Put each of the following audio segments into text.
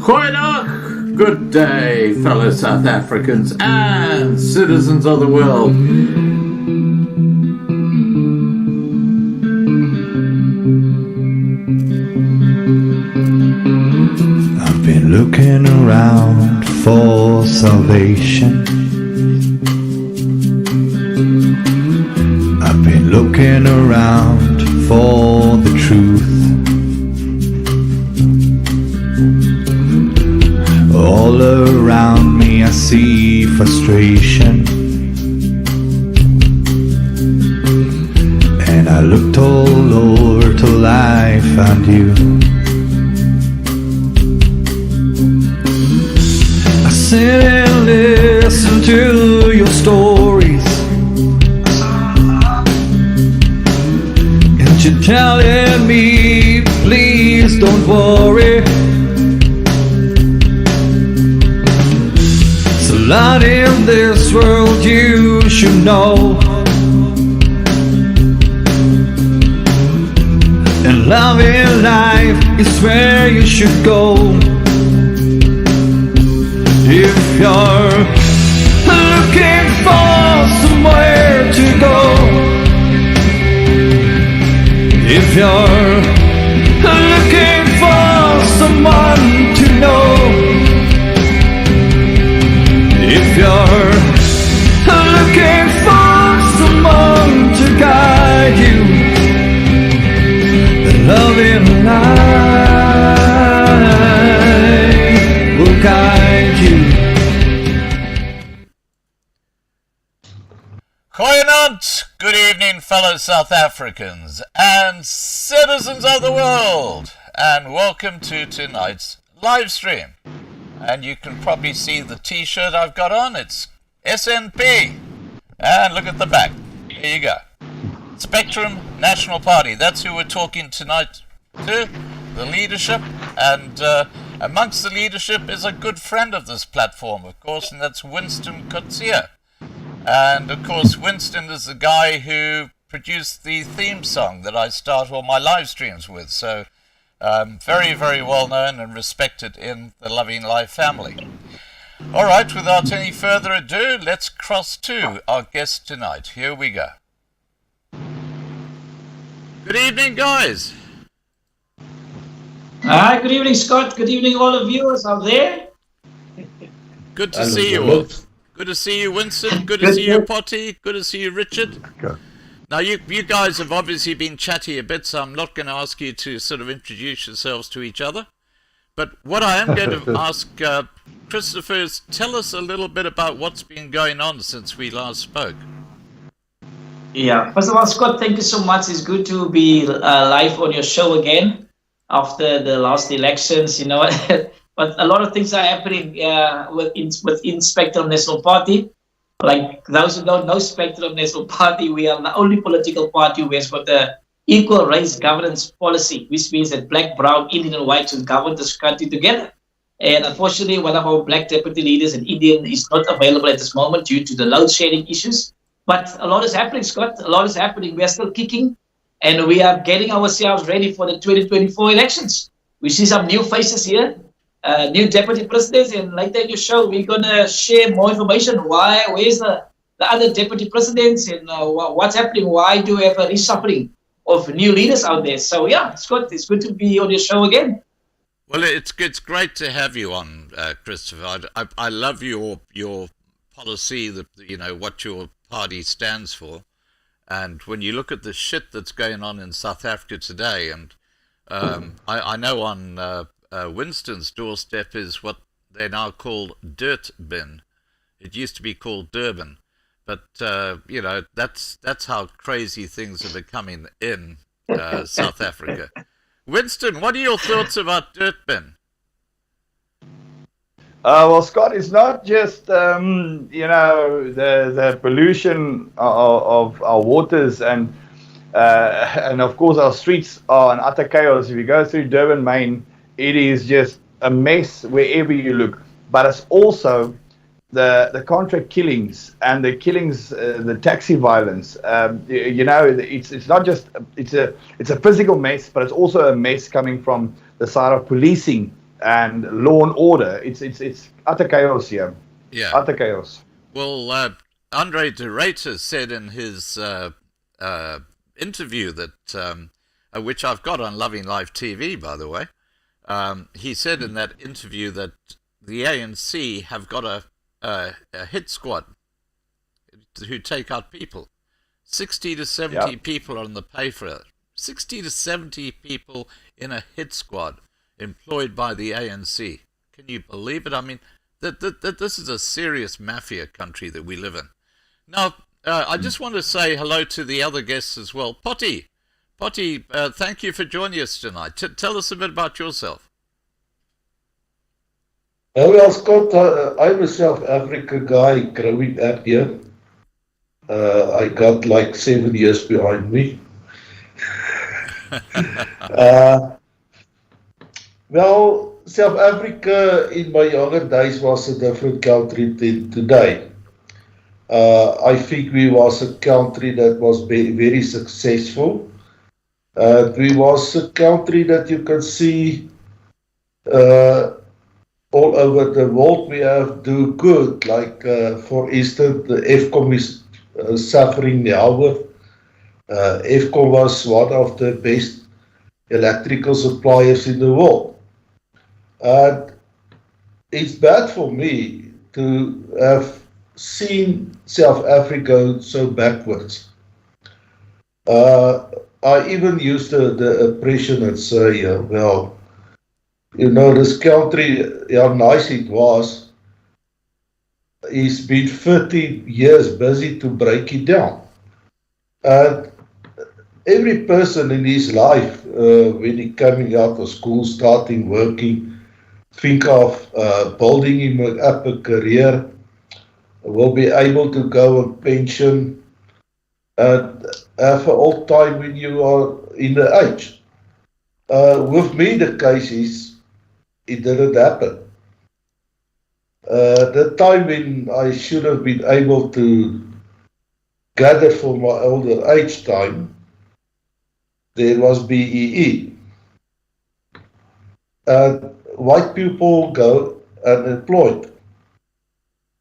Goeiedag, good day, fellow South Africans and citizens of the world. I've been looking around for salvation. I've been looking around for the truth. All around me I see frustration, and I looked all over till I found you. I sit and listen to your stories, and you're telling me, please don't worry. There's a lot in this world you should know, and love in life is where you should go. If you're looking for somewhere to go, if you're looking for someone to know, if you're looking for someone to guide you, then love in life will guide you. Goeienaand, good evening, fellow South Africans and citizens of the world, and welcome to tonight's live stream. And you can probably see the t-shirt I've got on. It's SNP, and look at the back. Here you go. Spectrum National Party. That's who we're talking tonight to, the leadership, and amongst the leadership is a good friend of this platform, of course, and that's Winston Coetzee. And of course, Winston is the guy who produced the theme song that I start all my live streams with. So very, very well known and respected in the Loving Life family. All right, without any further ado, let's cross to our guest tonight. Here we go. Good evening, guys. Hi, good evening, Scott. Good evening, all the viewers out there. Good to see you all. Good to see you, Winston. Good to see you, Potty. Good to see you, Richard. Good. Now, you guys have obviously been chatty a bit, so I'm not going to ask you to sort of introduce yourselves to each other. But what I am going to ask Christopher is, tell us a little bit about what's been going on since we last spoke. Yeah, first of all, Scott, thank you so much. It's good to be live on your show again after the last elections, you know. But a lot of things are happening within Spectrum National Party. Like those who don't know Spectrum National Party, we are the only political party who has got the equal race governance policy, which means that black, brown, Indian and white should govern this country together. And unfortunately, one of our black deputy leaders, an Indian, is not available at this moment due to the load shedding issues. But a lot is happening, Scott. A lot is happening. We are still kicking, and we are getting ourselves ready for the 2024 elections. We see some new faces here. New deputy presidents, and later in your show we're gonna share more information. Where's the other deputy presidents, and what's happening? Why do we have a reshuffling of new leaders out there? So yeah, Scott, it's good to be on your show again. Well, it's great to have you on, Christopher. I love your policy, you know what your party stands for, and when you look at the shit that's going on in South Africa today, and I know on Winston's doorstep is what they now call dirt bin. It used to be called Durban, but you know, that's how crazy things are becoming in South Africa. Winston, what are your thoughts about dirt bin? Well, Scott, it's not just you know, the pollution of our waters and of course our streets are in utter chaos. If you go through Durban Main, it is just a mess wherever you look. But it's also the contract killings and the killings, the taxi violence. You know, it's not just it's a physical mess, but it's also a mess coming from the side of policing and law and order. It's utter chaos here. Yeah. Utter chaos. Well, Andre de Ruyter said in his interview that, which I've got on Loving Life TV, by the way, he said in that interview that the ANC have got a hit squad who take out people. 60 to 70 people on the pay for it. 60 to 70 people in a hit squad employed by the ANC. Can you believe it? I mean, this is a serious mafia country that we live in. Now, I just want to say hello to the other guests as well. Potty, thank you for joining us tonight. Tell us a bit about yourself. Well, Scott, I'm a South Africa guy growing up here. I got like 7 years behind me. Well, South Africa in my younger days was a different country than today. I think we was a country that was very successful. We was a country that you can see all over the world. We have do good, like for instance, the Eskom is suffering now. Eskom was one of the best electrical suppliers in the world. And it's bad for me to have seen South Africa so backwards. I even used the expression and say, well, you know, this country, how nice it was, he's been 30 years busy to break it down. And every person in his life, when he coming out of school, starting working, think of building him up a career, will be able to go on pension and have an old time when you are in the age. With me, the case is, it didn't happen. The time when I should have been able to gather for my older age time, there was BEE. And white people go unemployed.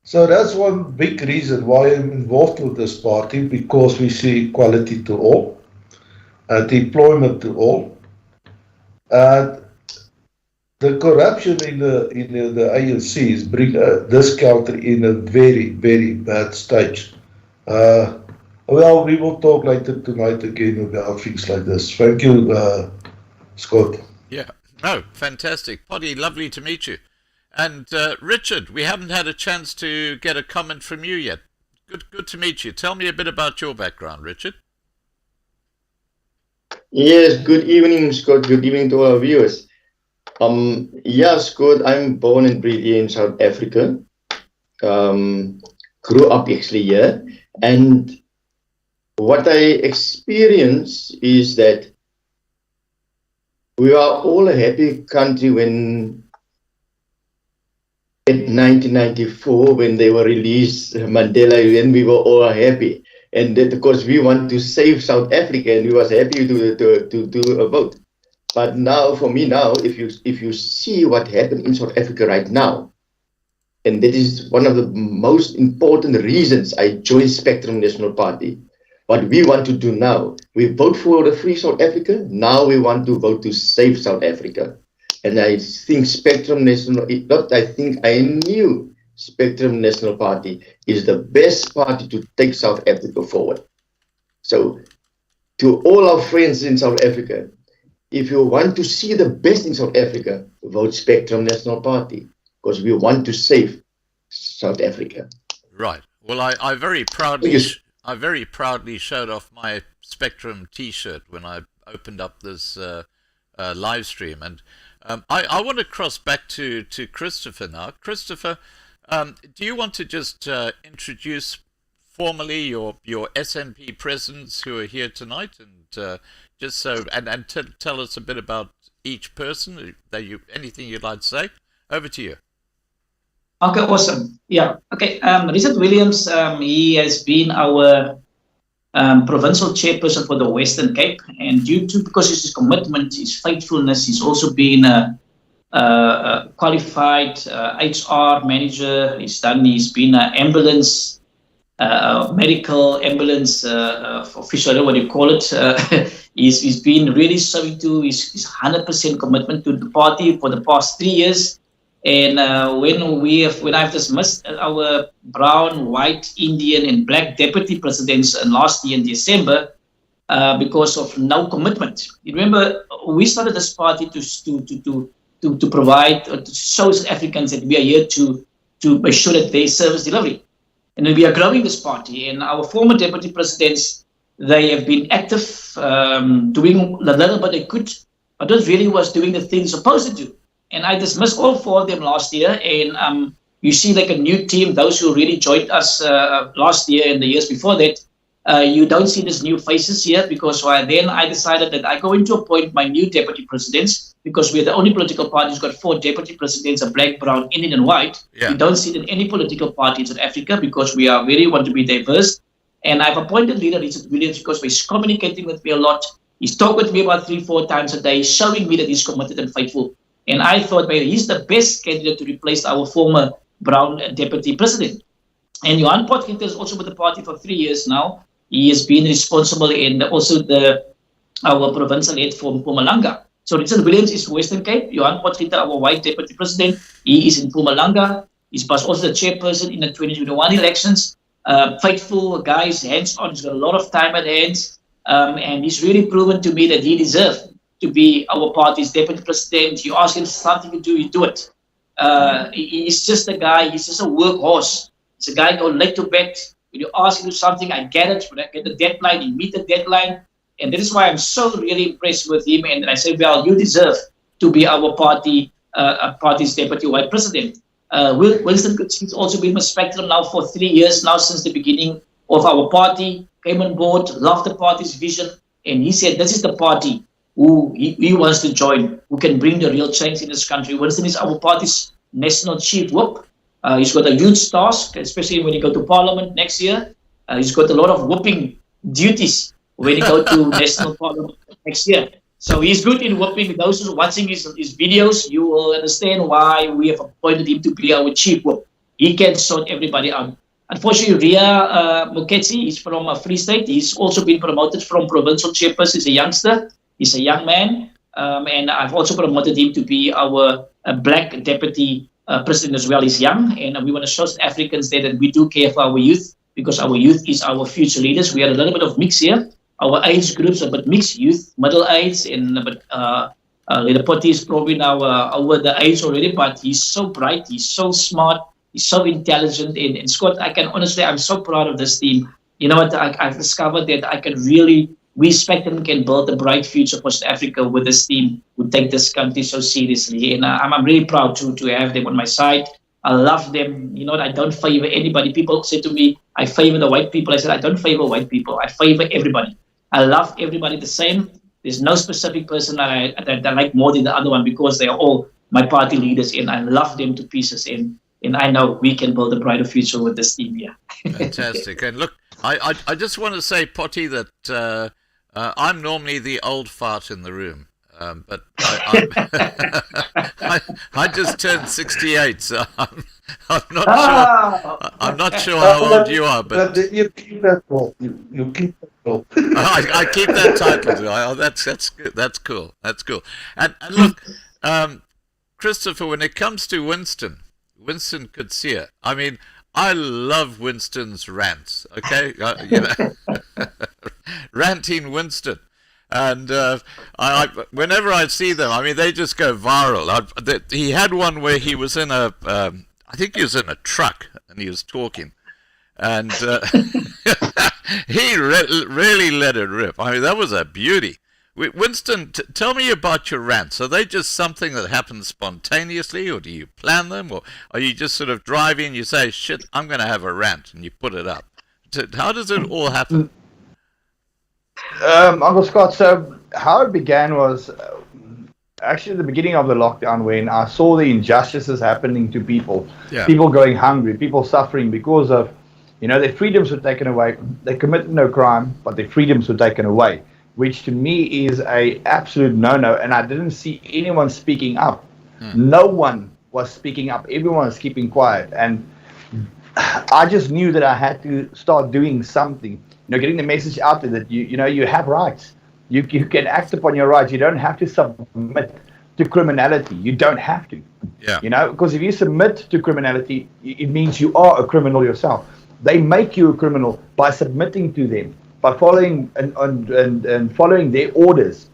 So that's one big reason why I'm involved with this party, because we see equality to all and employment to all. And the corruption in the ANC is bring this country in a very, very bad stage. Well, we will talk later tonight again about things like this. Thank you, Scott. Yeah, no, fantastic. Potty, lovely to meet you. And Richard, we haven't had a chance to get a comment from you yet. Good to meet you. Tell me a bit about your background, Richard. Yes, good evening, Scott. Good evening to all our viewers. Yeah, Scott, I'm born and bred here in South Africa. Grew up actually here. And what I experienced is that we are all a happy country when in 1994, when they were released, Mandela, then we were all happy. And that, of course, we want to save South Africa, and we was happy to do a vote. But now, for me now, if you see what happened in South Africa right now, and that is one of the most important reasons I joined Spectrum National Party. What we want to do now, we vote for the free South Africa. Now we want to vote to save South Africa. And I think Spectrum National, I knew Spectrum National Party is the best party to take South Africa forward. So to all our friends in South Africa, if you want to see the best in South Africa, vote Spectrum National Party, because we want to save South Africa. Right. Well, I very proudly showed off my Spectrum T-shirt when I opened up this live stream. And I want to cross back to Christopher now. Christopher, do you want to just introduce formally your SNP presidents who are here tonight, and just so and tell us a bit about each person, anything you'd like to say? Over to you. Okay, awesome. Yeah. Okay. Richard Williams, he has been our provincial chairperson for the Western Cape, and because of his commitment, his faithfulness, he's also been qualified HR manager. He's been an ambulance, medical ambulance official, I don't know what you call it. He's been really showing to his 100% commitment to the party for the past 3 years. And when I've dismissed our brown, white, Indian, and black deputy presidents last year in December because of no commitment. You remember, we started this party to provide, to show South Africans that we are here to make sure that they service delivery. And then we are growing this party. And our former deputy presidents, they have been active, doing the little bit they could, but not really was doing the things supposed to do. And I dismissed all 4 of them last year. And you see like a new team, those who really joined us last year and the years before that, you don't see these new faces here because then I decided that I'm going to appoint my new deputy presidents because we're the only political party who's got 4 deputy presidents, a black, brown, Indian, and white. Yeah. We don't see it in any political party in South Africa because we want to be diverse. And I've appointed leader Richard Williams because he's communicating with me a lot. He's talked with me about 3-4 times a day, showing me that he's committed and faithful. And I thought maybe he's the best candidate to replace our former brown deputy president. And Johan Potgieter is also with the party for 3 years now. He has been responsible and also our provincial head for Mpumalanga. So Richard Williams is Western Cape. Johan Potgieter, our white deputy president, he is in Mpumalanga. He's also the chairperson in the 2021 elections. Faithful guy, he's hands-on. He's got a lot of time at hands. And he's really proven to me that he deserves to be our party's deputy president. You ask him something to do, he do it. He's just a guy, he's just a workhorse. He's a guy who goes late to bed. When you ask him to do something, I get it. When I get the deadline, he meet the deadline. And that is why I'm so really impressed with him. And I say, well, you deserve to be our party's deputy white president. Winston Coetzee also been with Spectrum now for 3 years now since the beginning of our party. Came on board, loved the party's vision. And he said, this is the party who he wants to join, who can bring the real change in this country. Winston is our party's national chief whip. He's got a huge task, especially when he go to Parliament next year. He's got a lot of whooping duties when he go to National Parliament next year. So he's good in whooping. Those who are watching his videos, you will understand why we have appointed him to be our chief whip. He can sort everybody out. Unfortunately, Ria Moketsi is from a Free State. He's also been promoted from provincial chairperson. He's a youngster. He's a young man. And I've also promoted him to be our black deputy president as well. He's young. And we want to show South Africans that we do care for our youth because our youth is our future leaders. We are a little bit of mix here. Our age groups are a bit mixed, youth, middle age, and the party is probably now over the age already, but he's so bright, he's so smart, he's so intelligent. And Scott, I'm so proud of this team. You know what, I've discovered that I can really respect and can build a bright future for South Africa with this team who take this country so seriously. And I'm really proud to have them on my side. I love them. You know, I don't favor anybody. People say to me, I favor the white people. I said, I don't favor white people. I favor everybody. I love everybody the same. There's no specific person that I like more than the other one because they are all my party leaders and I love them to pieces. And I know we can build a brighter future with this team here. Fantastic. And look, I just want to say, Potty, that I'm normally the old fart in the room. But I just turned 68, so I'm not sure how old you are, but you keep that role. You keep that role. I keep that title. Oh, that's good. That's cool. That's cool. And look, Christopher, when it comes to Winston Coetzee, I mean, I love Winston's rants. Okay, ranting Winston. And whenever I see them, I mean, they just go viral. He had one where he was in I think he was in a truck, and he was talking. And he really let it rip. I mean, that was a beauty. Winston, tell me about your rants. Are they just something that happens spontaneously, or do you plan them? Or are you just sort of driving, you say, shit, I'm going to have a rant, and you put it up? How does it all happen? Uncle Scott, so how it began was actually the beginning of the lockdown when I saw the injustices happening to people. Yeah. People going hungry, people suffering because of, their freedoms were taken away. They committed no crime, but their freedoms were taken away, which to me is a absolute no-no, and I didn't see anyone speaking up. No one was speaking up. Everyone was keeping quiet. And I just knew that I had to start doing something, getting the message out there that you have rights. You can act upon your rights. You don't have to submit to criminality. You don't have to. Yeah. Because if you submit to criminality, it means you are a criminal yourself. They make you a criminal by submitting to them, by following and following their orders.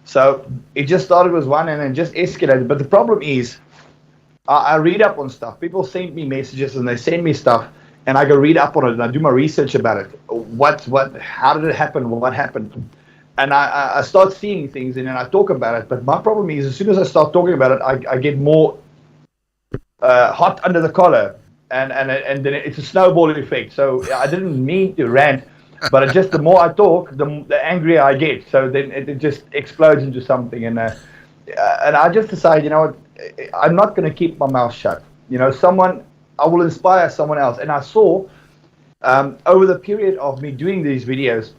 So it just started with one and then just escalated. But the problem is, I read up on stuff. People send me messages and they send me stuff, and I go read up on it and I do my research about it. How did it happen? What happened? And I start seeing things and then I talk about it. But my problem is, as soon as I start talking about it, I get more hot under the collar, and then it's a snowball effect. So I didn't mean to rant, but just the more I talk, the angrier I get. So then it just explodes into something, and I just decided, I'm not going to keep my mouth shut. I will inspire someone else. And I saw over the period of me doing these videos,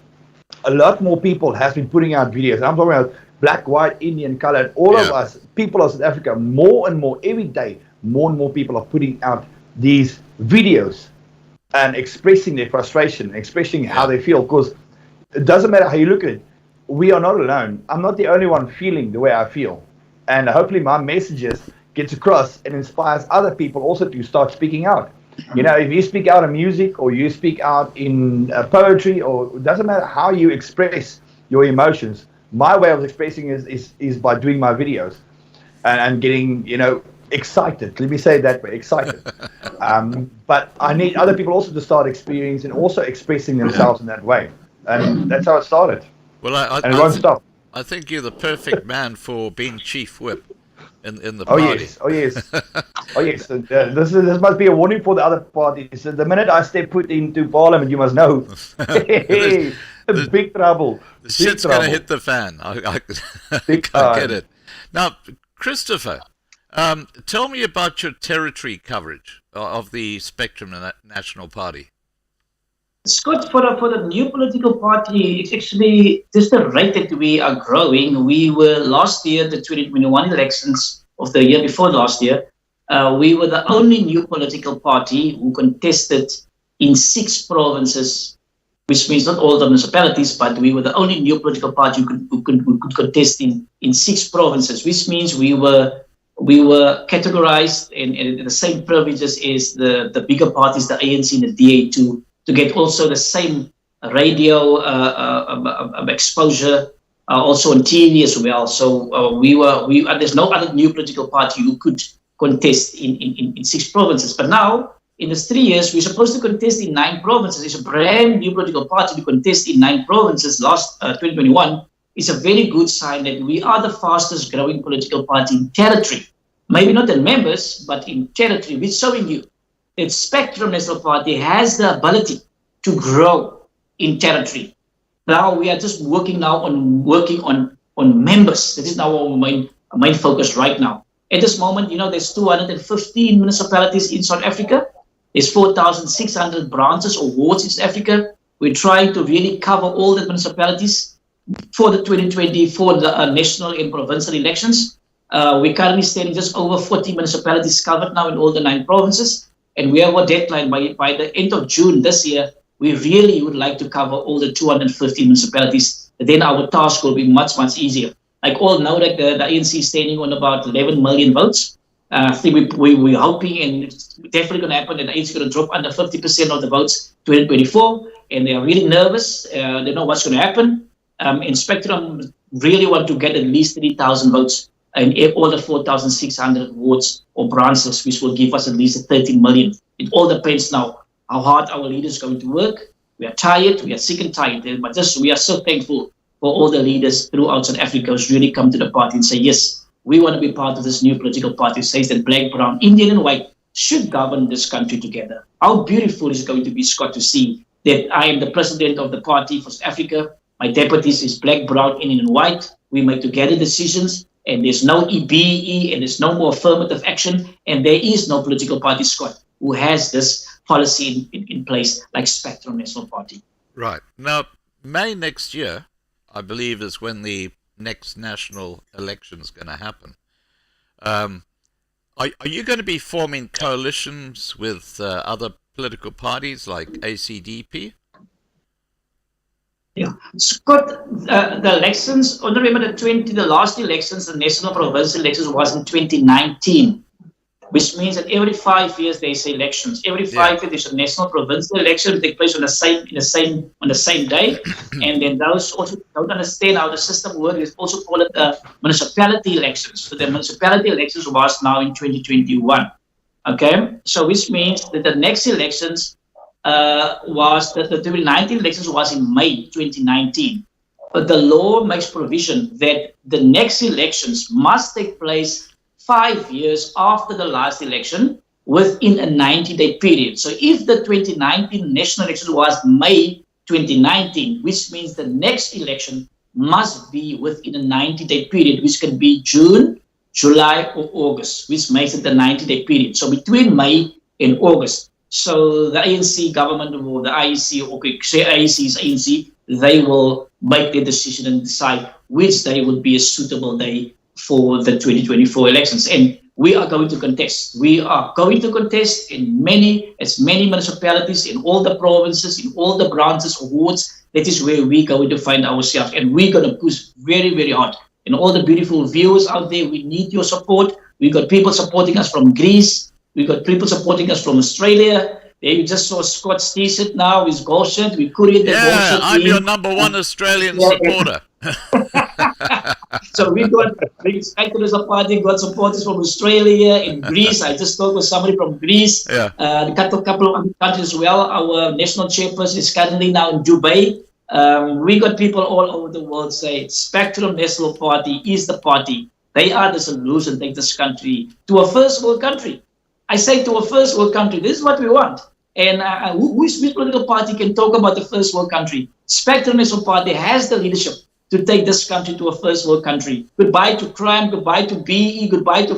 a lot more people have been putting out videos. I'm talking about black, white, Indian, colored, all of us, people of South Africa, more and more, every day, more and more people are putting out these videos and expressing their frustration, expressing how they feel, because it doesn't matter how you look at it. We are not alone. I'm not the only one feeling the way I feel. And hopefully my messages gets across and inspires other people also to start speaking out. If you speak out in music or you speak out in poetry, or it doesn't matter how you express your emotions, my way of expressing is by doing my videos and getting, excited. Let me say it that way, excited. But I need other people also to start experiencing and also expressing themselves in that way. And that's how it started. Well, and it won't stop. I think you're the perfect man for being chief whip in the party. Oh yes. And, this must be a warning for the other parties. The minute I step foot into Parliament, you must know, big trouble. The shit's going to hit the fan. I get it. Now, Christopher, tell me about your territory coverage of the Spectrum National Party. Scott, for the new political party, it's actually just the rate that we are growing. We were last year, the 2021 elections of the year before last year, we were the only new political party who contested in 6 provinces, which means not all the municipalities, but we were the only new political party who could contest in 6 provinces, which means we were categorized in the same privileges as the bigger parties, the ANC and the DA2, to get also the same radio exposure, also on TV as well. So there's no other new political party who could contest in 6 provinces. But now, in the 3 years, we're supposed to contest in 9 provinces. It's a brand new political party to contest in 9 provinces. Last 2021 is a very good sign that we are the fastest growing political party in territory. Maybe not in members, but in territory, which is showing you that Spectrum National Party has the ability to grow in territory. Now we are just working on members. That is now our main focus right now. At this moment, there's 215 municipalities in South Africa. There's 4,600 branches or wards in South Africa. We're trying to really cover all the municipalities for the 2024 national and provincial elections. We're currently standing just over 40 municipalities covered now in all the 9 provinces. And we have a deadline by the end of June this year. We really would like to cover all the 250 municipalities. Then our task will be much, much easier. Like all know that the ANC is standing on about 11 million votes. I think we're hoping, and it's definitely going to happen, that the ANC is going to drop under 50% of the votes 2024. And they are really nervous. They don't know what's going to happen. And Spectrum really want to get at least 3,000 votes in all the 4,600 wards or branches, which will give us at least 13 million. It all depends now how hard our leaders are going to work. We are tired, we are sick and tired, but we are so thankful for all the leaders throughout South Africa who's really come to the party and say, yes, we want to be part of this new political party. It says that black, brown, Indian and white should govern this country together. How beautiful is it going to be, Scott, to see that I am the president of the party for South Africa. My deputies is black, brown, Indian and white. We make together decisions. And there's no EBE, and there's no more affirmative action, and there is no political party, Scott, who has this policy in place like Spectrum National Party. Right. Now, May next year, I believe, is when the next national election is going to happen. Are you going to be forming coalitions with other political parties like ACDP? Yeah, Scott, the elections, remember the last elections, the national provincial elections was in 2019, which means that every 5 years there's elections. Every 5 years there's a national provincial election that take place on the same day. And then those also don't understand how the system works. It's also called it municipality elections. So the municipality elections was now in 2021. Okay, so which means that the next elections was the 2019 elections was in May 2019. But the law makes provision that the next elections must take place 5 years after the last election within a 90-day period. So if the 2019 national election was May 2019, which means the next election must be within a 90-day period, which can be June, July, or August, which makes it the 90-day period. So between May and August. So the ANC government or the IEC, or say IEC is ANC, they will make their decision and decide which day would be a suitable day for the 2024 elections. And we are going to contest. We are going to contest in many municipalities, in all the provinces, in all the branches or wards. That is where we're going to find ourselves. And we're going to push very, very hard. And all the beautiful viewers out there, we need your support. We've got people supporting us from Greece. We've got people supporting us from Australia. There you just saw Scott's t-shirt now, his goal shirt. We couriered the goal shirt. I'm your number one Australian supporter. So we got a party, got supporters from Australia, in Greece. I just talked with somebody from Greece. A couple of other countries as well. Our national chairperson is currently now in Dubai. We got people all over the world say Spectrum National Party is the party. They are the solution to take this country to a first world country. I say to a first world country, this is what we want. And which political party can talk about the first world country? Spectrum National Party has the leadership to take this country to a first world country. Goodbye to crime, goodbye to BE, goodbye to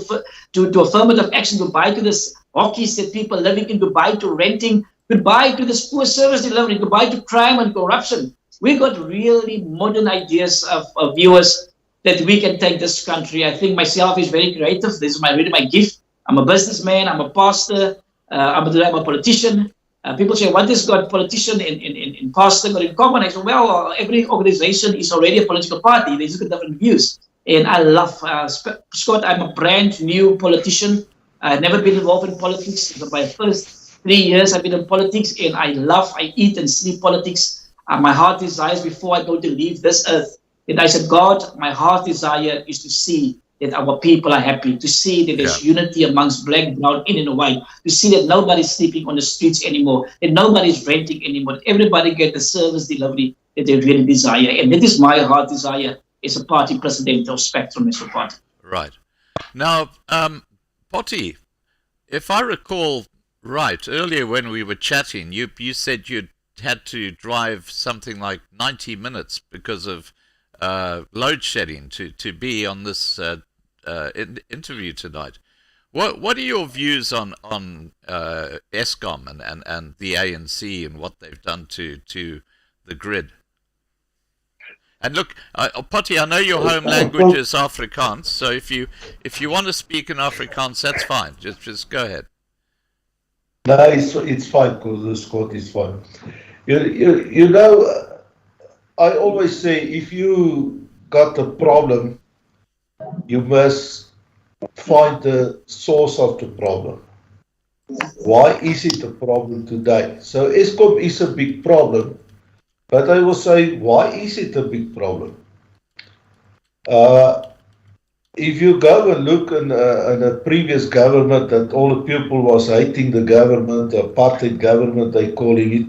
affirmative action, goodbye to this hockeys that people are living in, goodbye to renting, goodbye to this poor service delivery, goodbye to crime and corruption. We got really modern ideas of viewers that we can take this country. I think myself is very creative. This is really my gift. I'm a businessman, I'm a pastor, I'm a politician. People say, what has got politician and pastor got in common? I say, well, every organization is already a political party. They just got different views. And I love, Scott, I'm a brand new politician. I've never been involved in politics. For my first 3 years, I've been in politics, and I eat and sleep politics. My heart desires before I go to leave this earth. And I said, God, my heart desire is to see that our people are happy, to see that there's unity amongst black, brown, in and white, to see that nobody's sleeping on the streets anymore, that nobody's renting anymore, that everybody get the service delivery that they really desire. And that is my heart desire as a party president of Spectrum National Party. Right. Now, Potty, if I recall right, earlier when we were chatting, you said you'd had to drive something like 90 minutes because of load shedding to be on this interview tonight. What are your views on Eskom and the ANC and what they've done to the grid? And look, Potty, I know your home language is Afrikaans, so if you want to speak in Afrikaans, that's fine. Just go ahead. No, it's fine, because Scott is fine. You know, I always say, if you got a problem, you must find the source of the problem. Why is it a problem today? So Eskom is a big problem, but I will say, why is it a big problem? If you go and look in a previous government, that all the people was hating the government, the apartheid government, they calling it,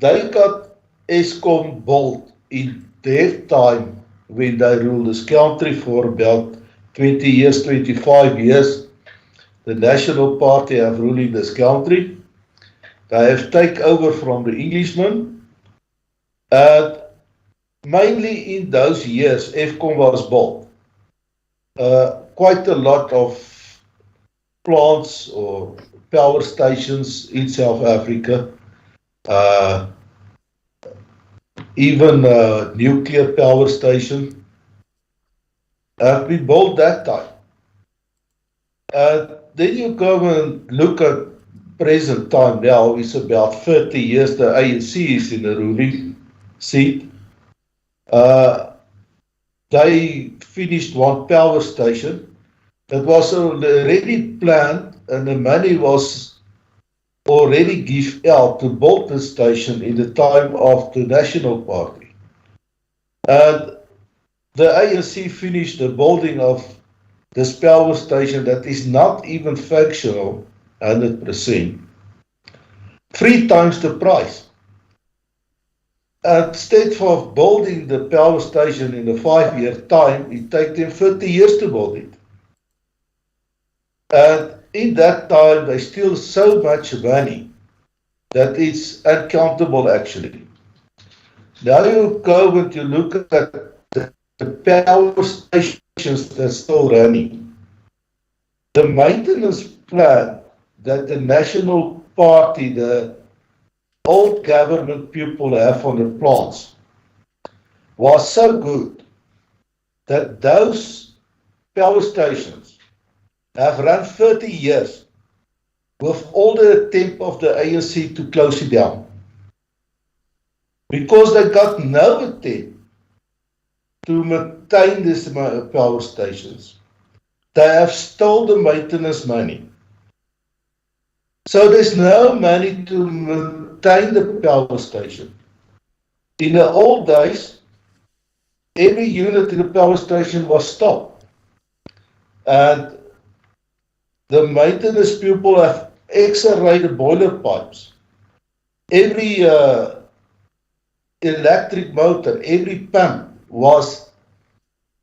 they got Eskom built in their time when they ruled this country for about 20 years, 25 years. The National Party have ruling this country. They have taken over from the Englishmen. And mainly in those years, Eskom was built. Quite a lot of plants or power stations in South Africa. Even a nuclear power station. have been built that time. Then you go and look at present time now, it's about 30 years the ANC is in the ruling seat. They finished one power station that was already planned and the money was already given out to build the station in the time of the National Party. And the ANC finished the building of this power station that is not even functional 100%, 3 times the price. Instead of building the power station in a 5-year time, it takes them 30 years to build it. And in that time, they steal so much money that it's uncountable actually. Now you go and you look at the power stations that's still running. The maintenance plan that the National Party, the old government people have on the plants was so good that those power stations have run 30 years with all the attempt of the ANC to close it down. Because they got no attempt to maintain these power stations. They have stolen the maintenance money. So there's no money to maintain the power station. In the old days, every unit in the power station was stopped. And the maintenance people have X-rayed the boiler pipes. Every electric motor, every pump was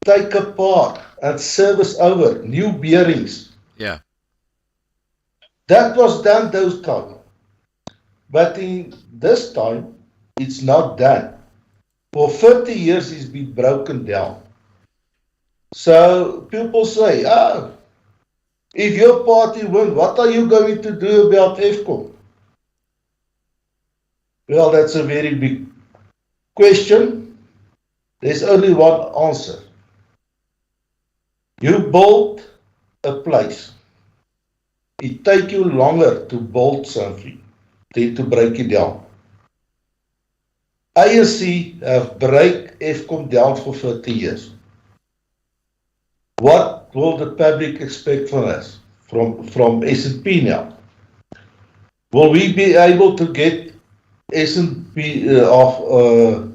taken apart and serviced over, new bearings. Yeah. That was done those times. But in this time, it's not done. For 30 years, it's been broken down. So people say, if your party wins, what are you going to do about Eskom? Well, that's a very big question. There's only one answer. You build a place. It takes you longer to build something than to break it down. ANC have break Eskom down for 30 years. What will the public expect from us, from SNP now? Will we be able to get SNP of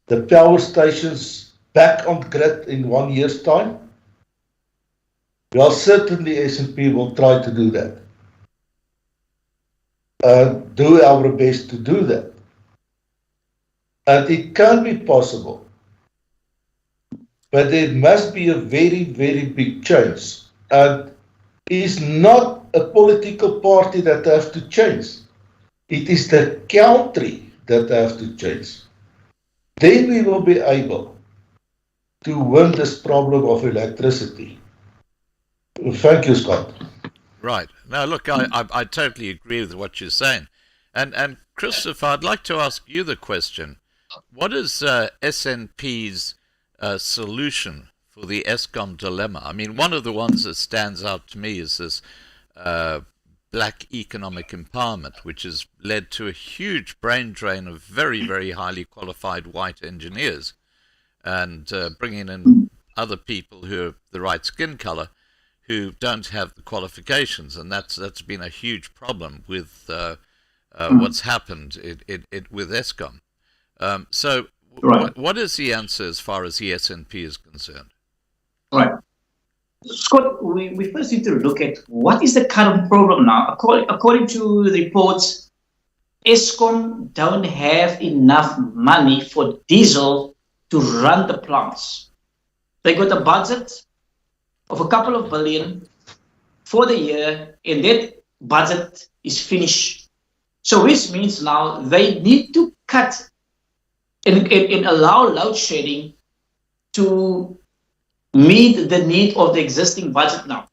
the power stations back on grid in 1 year's time? Well, certainly SNP will try to do that. Do our best to do that. And it can be possible. But there must be a very, very big change. And it's not a political party that has to change. It is the country that has to change. Then we will be able to win this problem of electricity. Thank you, Scott. Right. Now, look, I totally agree with what you're saying. And Christopher, I'd like to ask you the question. What is SNP's solution for the Eskom dilemma? I mean, one of the ones that stands out to me is this black economic empowerment, which has led to a huge brain drain of very, very highly qualified white engineers and bringing in other people who have the right skin color who don't have the qualifications, and that's been a huge problem with what's happened with Eskom. So Right. what is the answer as far as the SNP is concerned? Right. Scott, we first need to look at what is the current problem now. According to reports, Eskom don't have enough money for diesel to run the plants. They got a budget of a couple of billion for the year, and that budget is finished. So which means now they need to cut and allow load shedding to meet the need of the existing budget now.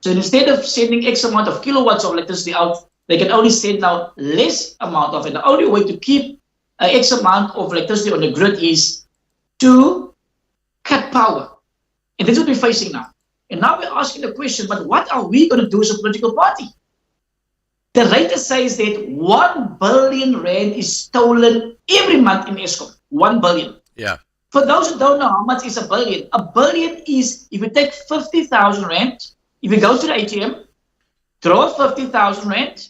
So instead of sending X amount of kilowatts of electricity out, they can only send out less amount of it. The only way to keep X amount of electricity on the grid is to cut power. And that's what we're facing now. And now we're asking the question, but what are we going to do as a political party? The data says that 1 billion rand is stolen every month in Eskom. 1 billion. Yeah. For those who don't know how much is a billion is, if you take 50,000 rand, if you go to the ATM, draw 50,000 rand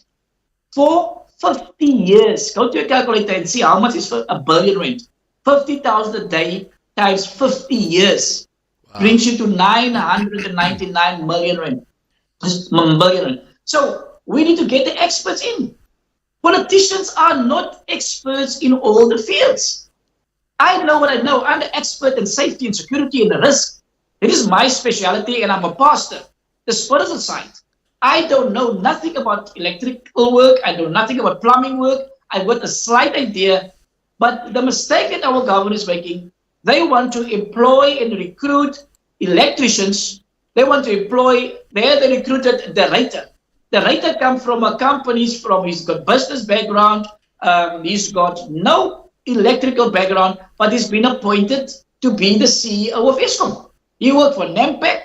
for 50 years. Go to your calculator and see how much is for a billion rand. 50,000 a day times 50 years brings you to 999 million rand. Billion rand. So we need to get the experts in. Politicians are not experts in all the fields. I know what I know. I'm the expert in safety and security and the risk. It is my specialty, and I'm a pastor. The spiritual side. I don't know nothing about electrical work. I know nothing about plumbing work. I've got a slight idea. But the mistake that our government is making, they want to employ and recruit electricians. They want to employ, they recruited the writer. The writer comes from a company, he's got business background, he's got no electrical background, but he's been appointed to be the CEO of Eskom. He worked for NAMPEC.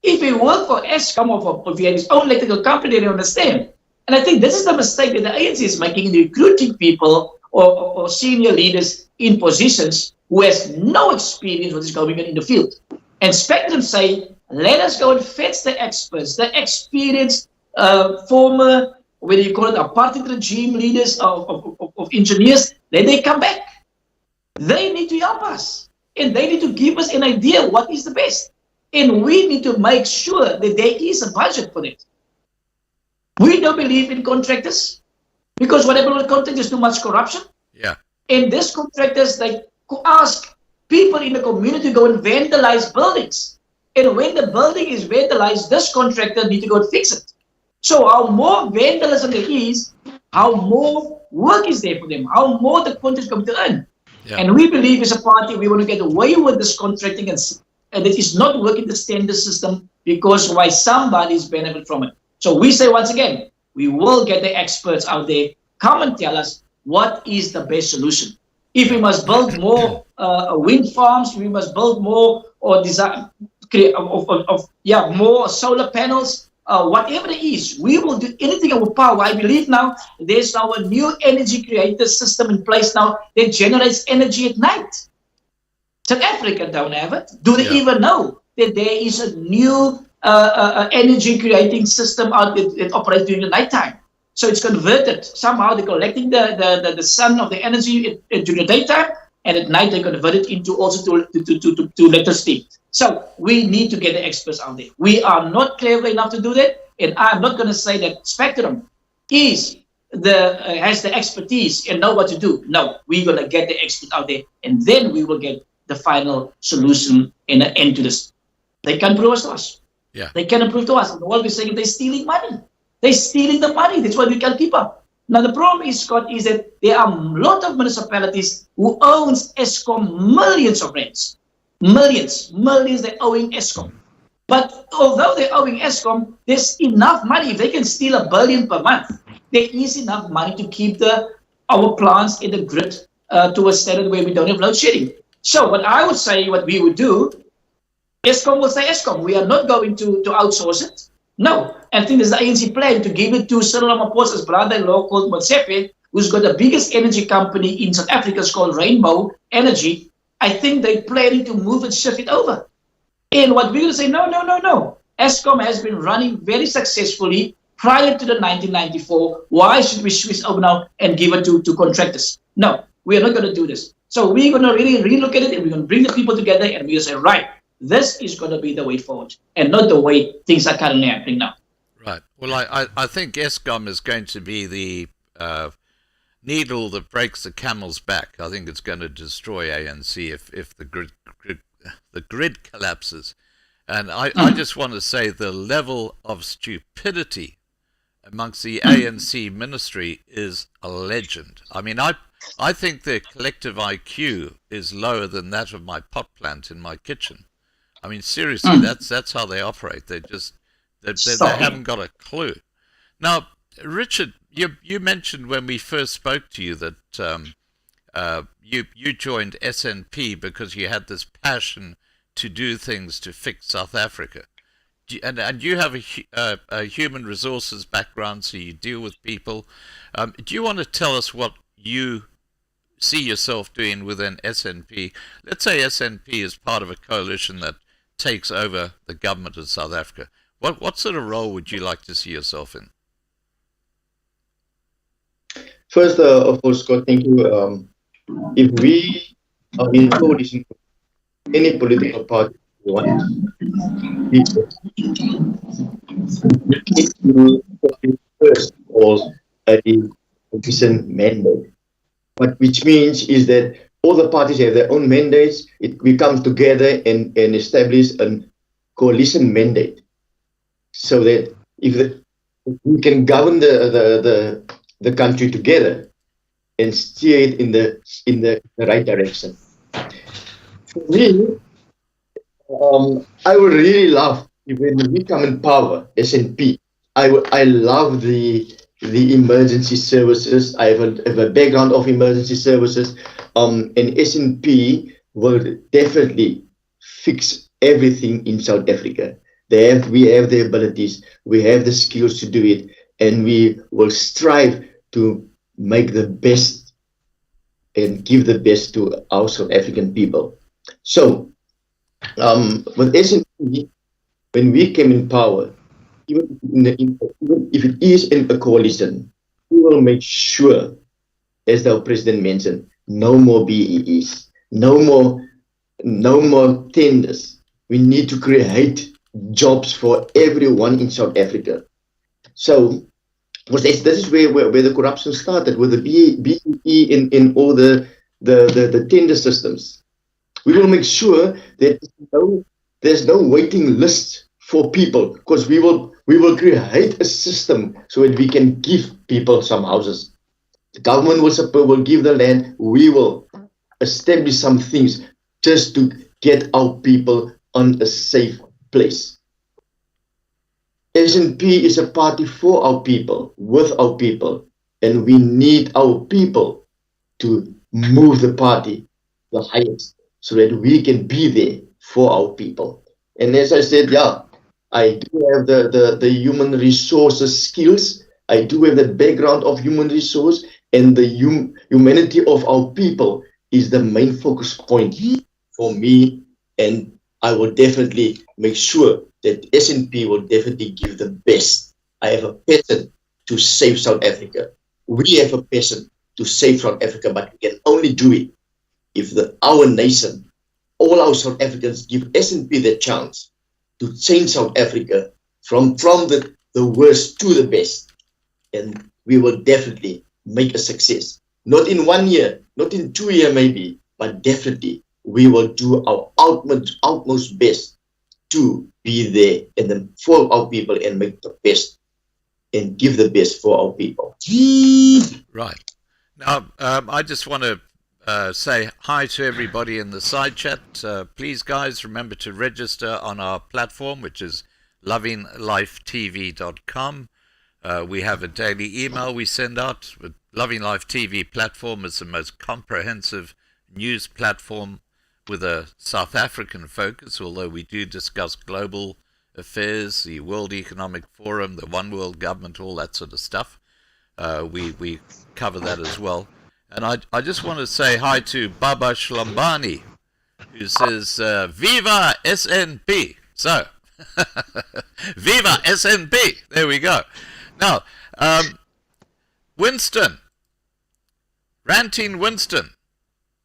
If he worked for Eskom or if he had his own electrical company, they understand. And I think this is the mistake that the ANC is making in recruiting people or senior leaders in positions who has no experience what is going on in the field. And Spectrum say, let us go and fetch the experts, the experienced former, whether you call it apartheid regime leaders of engineers, then they come back. They need to help us. And they need to give us an idea what is the best. And we need to make sure that there is a budget for it. We don't believe in contractors because what happened with contractors is too much corruption. Yeah. And these contractors, they ask people in the community to go and vandalize buildings. And when the building is vandalized, this contractor needs to go and fix it. So how more vandalism there is, how more work is there for them, how more the contractors come to earn. Yeah. And we believe as a party, we want to get away with this contracting and it is not working the standard system because why somebody is benefit from it. So we say once again, we will get the experts out there, come and tell us what is the best solution. If we must build more wind farms, we must build more or design more solar panels, whatever it is, we will do anything in our power. I believe now there's now a new energy creator system in place now that generates energy at night. South Africa don't have it. Do they even know that there is a new energy creating system out that operates during the nighttime? So it's converted. Somehow they're collecting the sun of the energy during the daytime, and at night they convert it into also to electricity. So we need to get the experts out there. We are not clever enough to do that, and I'm not going to say that Spectrum has the expertise and know what to do. No, we're going to get the expert out there, and then we will get the final solution and an end to this. They can't prove to us. Yeah. They cannot prove to us. And all we're saying, they're stealing money. They're stealing the money. That's why we can't keep up. Now, the problem is, Scott, is that there are a lot of municipalities who owns Eskom millions of rands. Millions they're owing Eskom. But although they're owing Eskom, there's enough money. If they can steal $1 billion per month, there is enough money to keep our plants in the grid to a standard where we don't have load shedding. So what I would say, what we would do, Eskom will say Eskom. We are not going to outsource it. No. I think there's the ANC plan to give it to Cyril Ramaphosa's brother-in-law called Motsepe, who's got the biggest energy company in South Africa. It's called Rainbow Energy. I think they're planning to move and shift it over. And what we're going to say, no. Eskom has been running very successfully prior to the 1994. Why should we switch over now and give it to contractors? No, we are not going to do this. So we're going to really relook at it, and we're going to bring the people together, and we're going to say, right, this is going to be the way forward, and not the way things are currently happening now. Right. Well, I think Eskom is going to be the needle that breaks the camel's back. I think it's going to destroy ANC if the grid collapses. And I just want to say the level of stupidity amongst the ANC ministry is a legend. I mean, I think their collective IQ is lower than that of my pot plant in my kitchen. I mean, seriously, that's how they operate. They haven't got a clue. Now, Richard, you mentioned when we first spoke to you that you joined SNP because you had this passion to do things to fix South Africa? And you have a human resources background, so you deal with people. Do you want to tell us what you see yourself doing within SNP? Let's say SNP is part of a coalition that takes over the government of South Africa. What sort of role would you like to see yourself in? First of all, Scott, thank you. If we are in coalition, any political party we want people, we need to first of all a decent mandate. But which means is that all the parties have their own mandates. We come together and establish a coalition mandate, so that if we can govern the country together and steer it in the right direction. For me, I would really love if when we come in power, SNP. I love the emergency services. I have a background of emergency services, and SNP will definitely fix everything in South Africa. We have the abilities, we have the skills to do it, and we will strive to make the best and give the best to our South African people. So, with SNP, when we came in power, even if it is in a coalition, we will make sure, as the President mentioned, no more BEEs, no more tenders. We need to create jobs for everyone in South Africa. So, this is where the corruption started, with the BEE in all the tender systems. We will make sure that there's no waiting list for people, because we will create a system so that we can give people some houses. The government will give the land. We will establish some things just to get our people on a safe place. SNP is a party for our people, with our people, and we need our people to move the party the highest so that we can be there for our people. And as I said, I do have the human resources skills. I do have the background of human resource, and the humanity of our people is the main focus point for me. And I will definitely make sure that SNP will definitely give the best. I have a passion to save South Africa. We have a passion to save South Africa, but we can only do it if our nation, all our South Africans, give SNP the chance to change South Africa from the worst to the best. And we will definitely make a success. Not in 1 year, not in 2 years maybe, but definitely we will do our utmost best to be there and then for our people and make the best and give the best for our people. Right. Now, I just want to say hi to everybody in the side chat. Please, guys, remember to register on our platform, which is lovinglifetv.com. We have a daily email we send out. Loving Life TV platform is the most comprehensive news platform with a South African focus, although we do discuss global affairs, the World Economic Forum, the One World Government, all that sort of stuff. We cover that as well. And I just want to say hi to Baba Shlambani, who says, Viva SNP! So, Viva SNP! There we go. Now, Winston, Ranting Winston,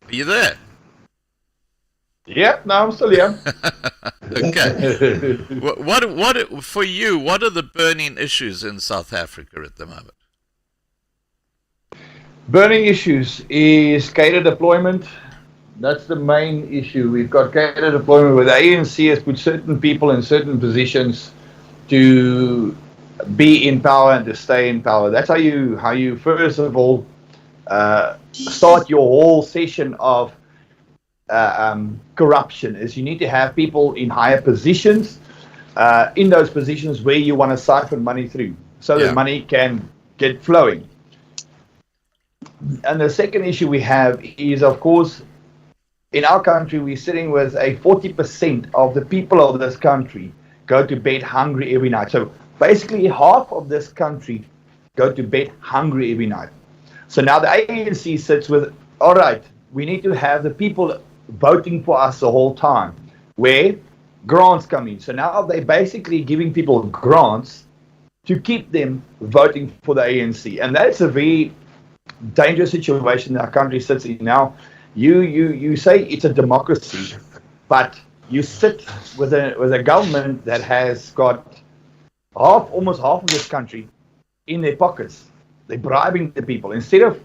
are you there? Yeah, no, I'm still here. Okay. What for you? What are the burning issues in South Africa at the moment? Burning issues is cater deployment. That's the main issue. We've got cater deployment where the ANC has put certain people in certain positions to be in power and to stay in power. That's how you first of all start your whole session of corruption. Is you need to have people in higher positions, in those positions where you want to siphon money through, so that money can get flowing. And the second issue we have is, of course, in our country, we're sitting with a 40% of the people of this country go to bed hungry every night. So basically, half of this country go to bed hungry every night. So now the ANC sits with, all right, we need to have the people voting for us the whole time, where grants come in. So now they're basically giving people grants to keep them voting for the ANC. And that's a very dangerous situation our country sits in now. You say it's a democracy, but you sit with a government that has got almost half of this country in their pockets. They're bribing the people. Instead of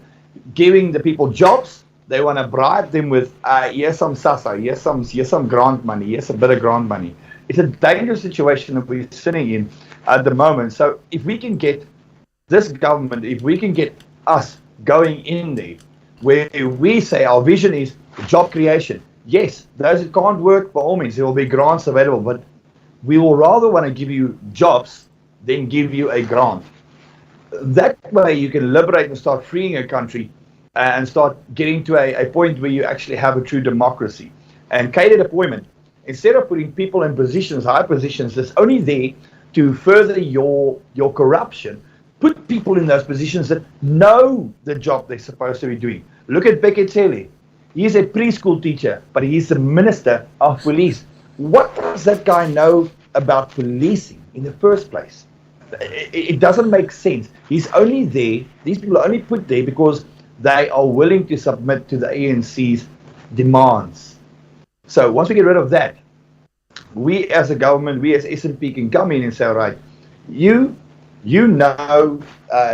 giving the people jobs, they want to bribe them with here's some SASSA, here's some grant money, here's a bit of grant money. It's a dangerous situation that we're sitting in at the moment. So if we can get this government, if we can get us going in there, where we say our vision is job creation. Yes, those that can't work, by all means, there will be grants available, but we will rather want to give you jobs than give you a grant. That way you can liberate and start freeing a country and start getting to a point where you actually have a true democracy. And catered appointment, instead of putting people in positions, high positions, that's only there to further your corruption, put people in those positions that know the job they're supposed to be doing. Look at Beketele. He's a preschool teacher, but he's the Minister of Police. What does that guy know about policing in the first place? It doesn't make sense. He's only there, these people are only put there because they are willing to submit to the ANC's demands. So once we get rid of that, we as a government, we as SNP can come in and say, all right, you know,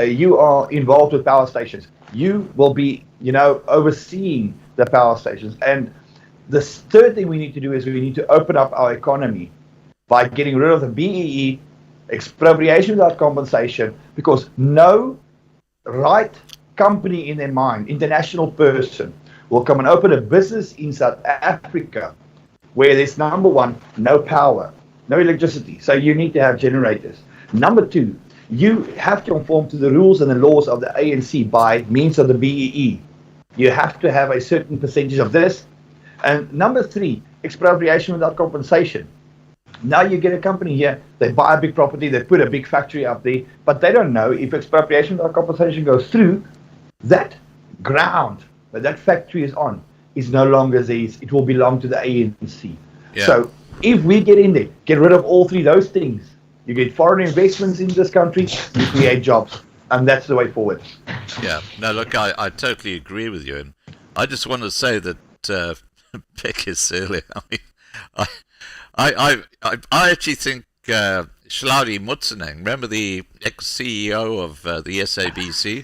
you are involved with power stations. You will be, overseeing the power stations. And the third thing we need to do is we need to open up our economy by getting rid of the BEE, expropriation without compensation, because no right company in their mind, international person, will come and open a business in South Africa where there's, number one, no power, no electricity. So you need to have generators. Number two, you have to conform to the rules and the laws of the ANC by means of the BEE. You have to have a certain percentage of this. And number three, expropriation without compensation. Now you get a company here, they buy a big property, they put a big factory up there, but they don't know if expropriation without compensation goes through, that ground that that factory is on is no longer theirs. It will belong to the ANC. Yeah. So if we get in there, get rid of all three of those things, you get foreign investments in this country, you create jobs. And that's the way forward. Yeah. No, look, I totally agree with you. And I just want to say that Bekesele, I actually think Shlaudi Mutseneng, remember the ex-CEO of the SABC?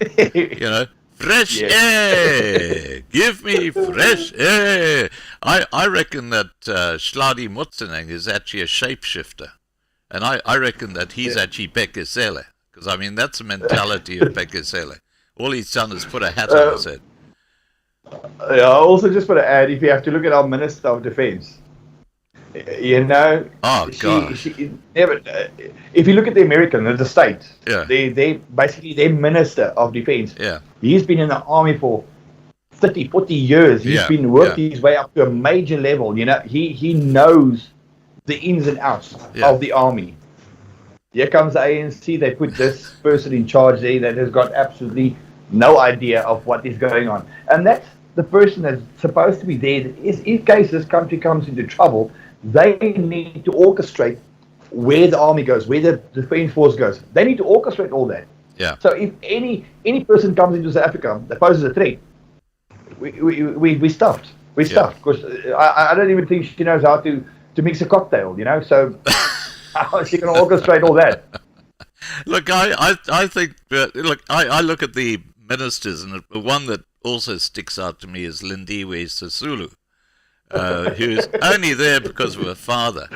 Fresh air! Give me fresh air! I reckon that Shlaudi Mutseneng is actually a shapeshifter. And I reckon that he's actually Bekesele. Because, that's the mentality of Bekesele. All he's done is put a hat on his head. I also just want to add, if you have to look at our Minister of Defense, oh, God. If you look at the American, the states, they basically their Minister of Defense. Yeah. He's been in the army for 30, 40 years. He's been worked his way up to a major level. He knows the ins and outs of the army. Here comes the ANC, they put this person in charge there that has got absolutely no idea of what is going on. And that's the person that's supposed to be there. In case this country comes into trouble, they need to orchestrate where the army goes, where the defense force goes. They need to orchestrate all that. Yeah. So if any person comes into South Africa that poses a threat, we stuffed. We're stuffed. Because I don't even think she knows how to mix a cocktail, so... How is she going to orchestrate all that? Look, I think, I look at the ministers, and the one that also sticks out to me is Lindiwe Sisulu, who's only there because of her father.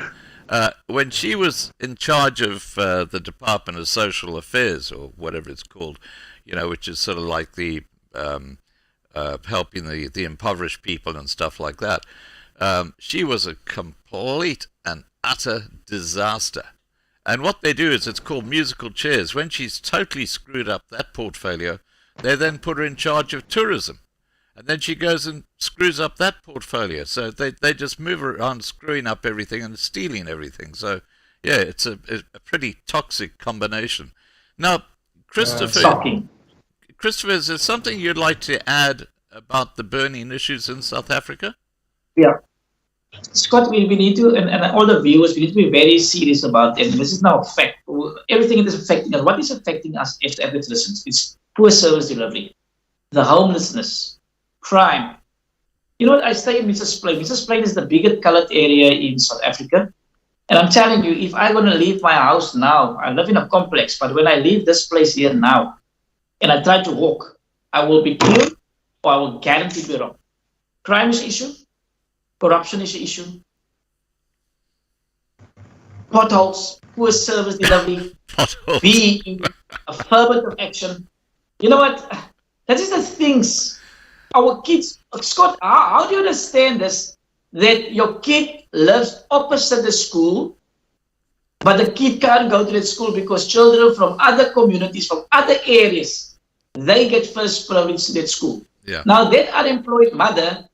When she was in charge of the Department of Social Affairs, or whatever it's called, which is sort of like the helping the impoverished people and stuff like that, she was a complete and utter disaster. And what they do is, it's called musical chairs. When she's totally screwed up that portfolio, they then put her in charge of tourism. and then she goes and screws up that portfolio. So they just move around, screwing up everything and stealing everything. So yeah, it's a pretty toxic combination. Now, Shocking. Christopher, is there something you'd like to add about the burning issues in South Africa? Yeah. Scott, we need to, and all the viewers, we need to be very serious about it. This is now a fact. Everything is affecting us. What is affecting us as average citizens? It's poor service delivery, the homelessness, crime. You know what? I stay in Mrs. Plain. Mrs. Plain is the biggest colored area in South Africa. And I'm telling you, if I'm going to leave my house now, I live in a complex, but when I leave this place here now, and I try to walk, I will be killed or I will guarantee be wrong. Crime is an issue. Corruption is an issue. Potholes, poor service delivery, Potholes. be affirmative action. You know what? That is the things our kids. Scott, how do you understand this? That your kid lives opposite the school, but the kid can't go to that school because children from other communities, from other areas, they get first privilege to that school. Yeah. Now that unemployed mother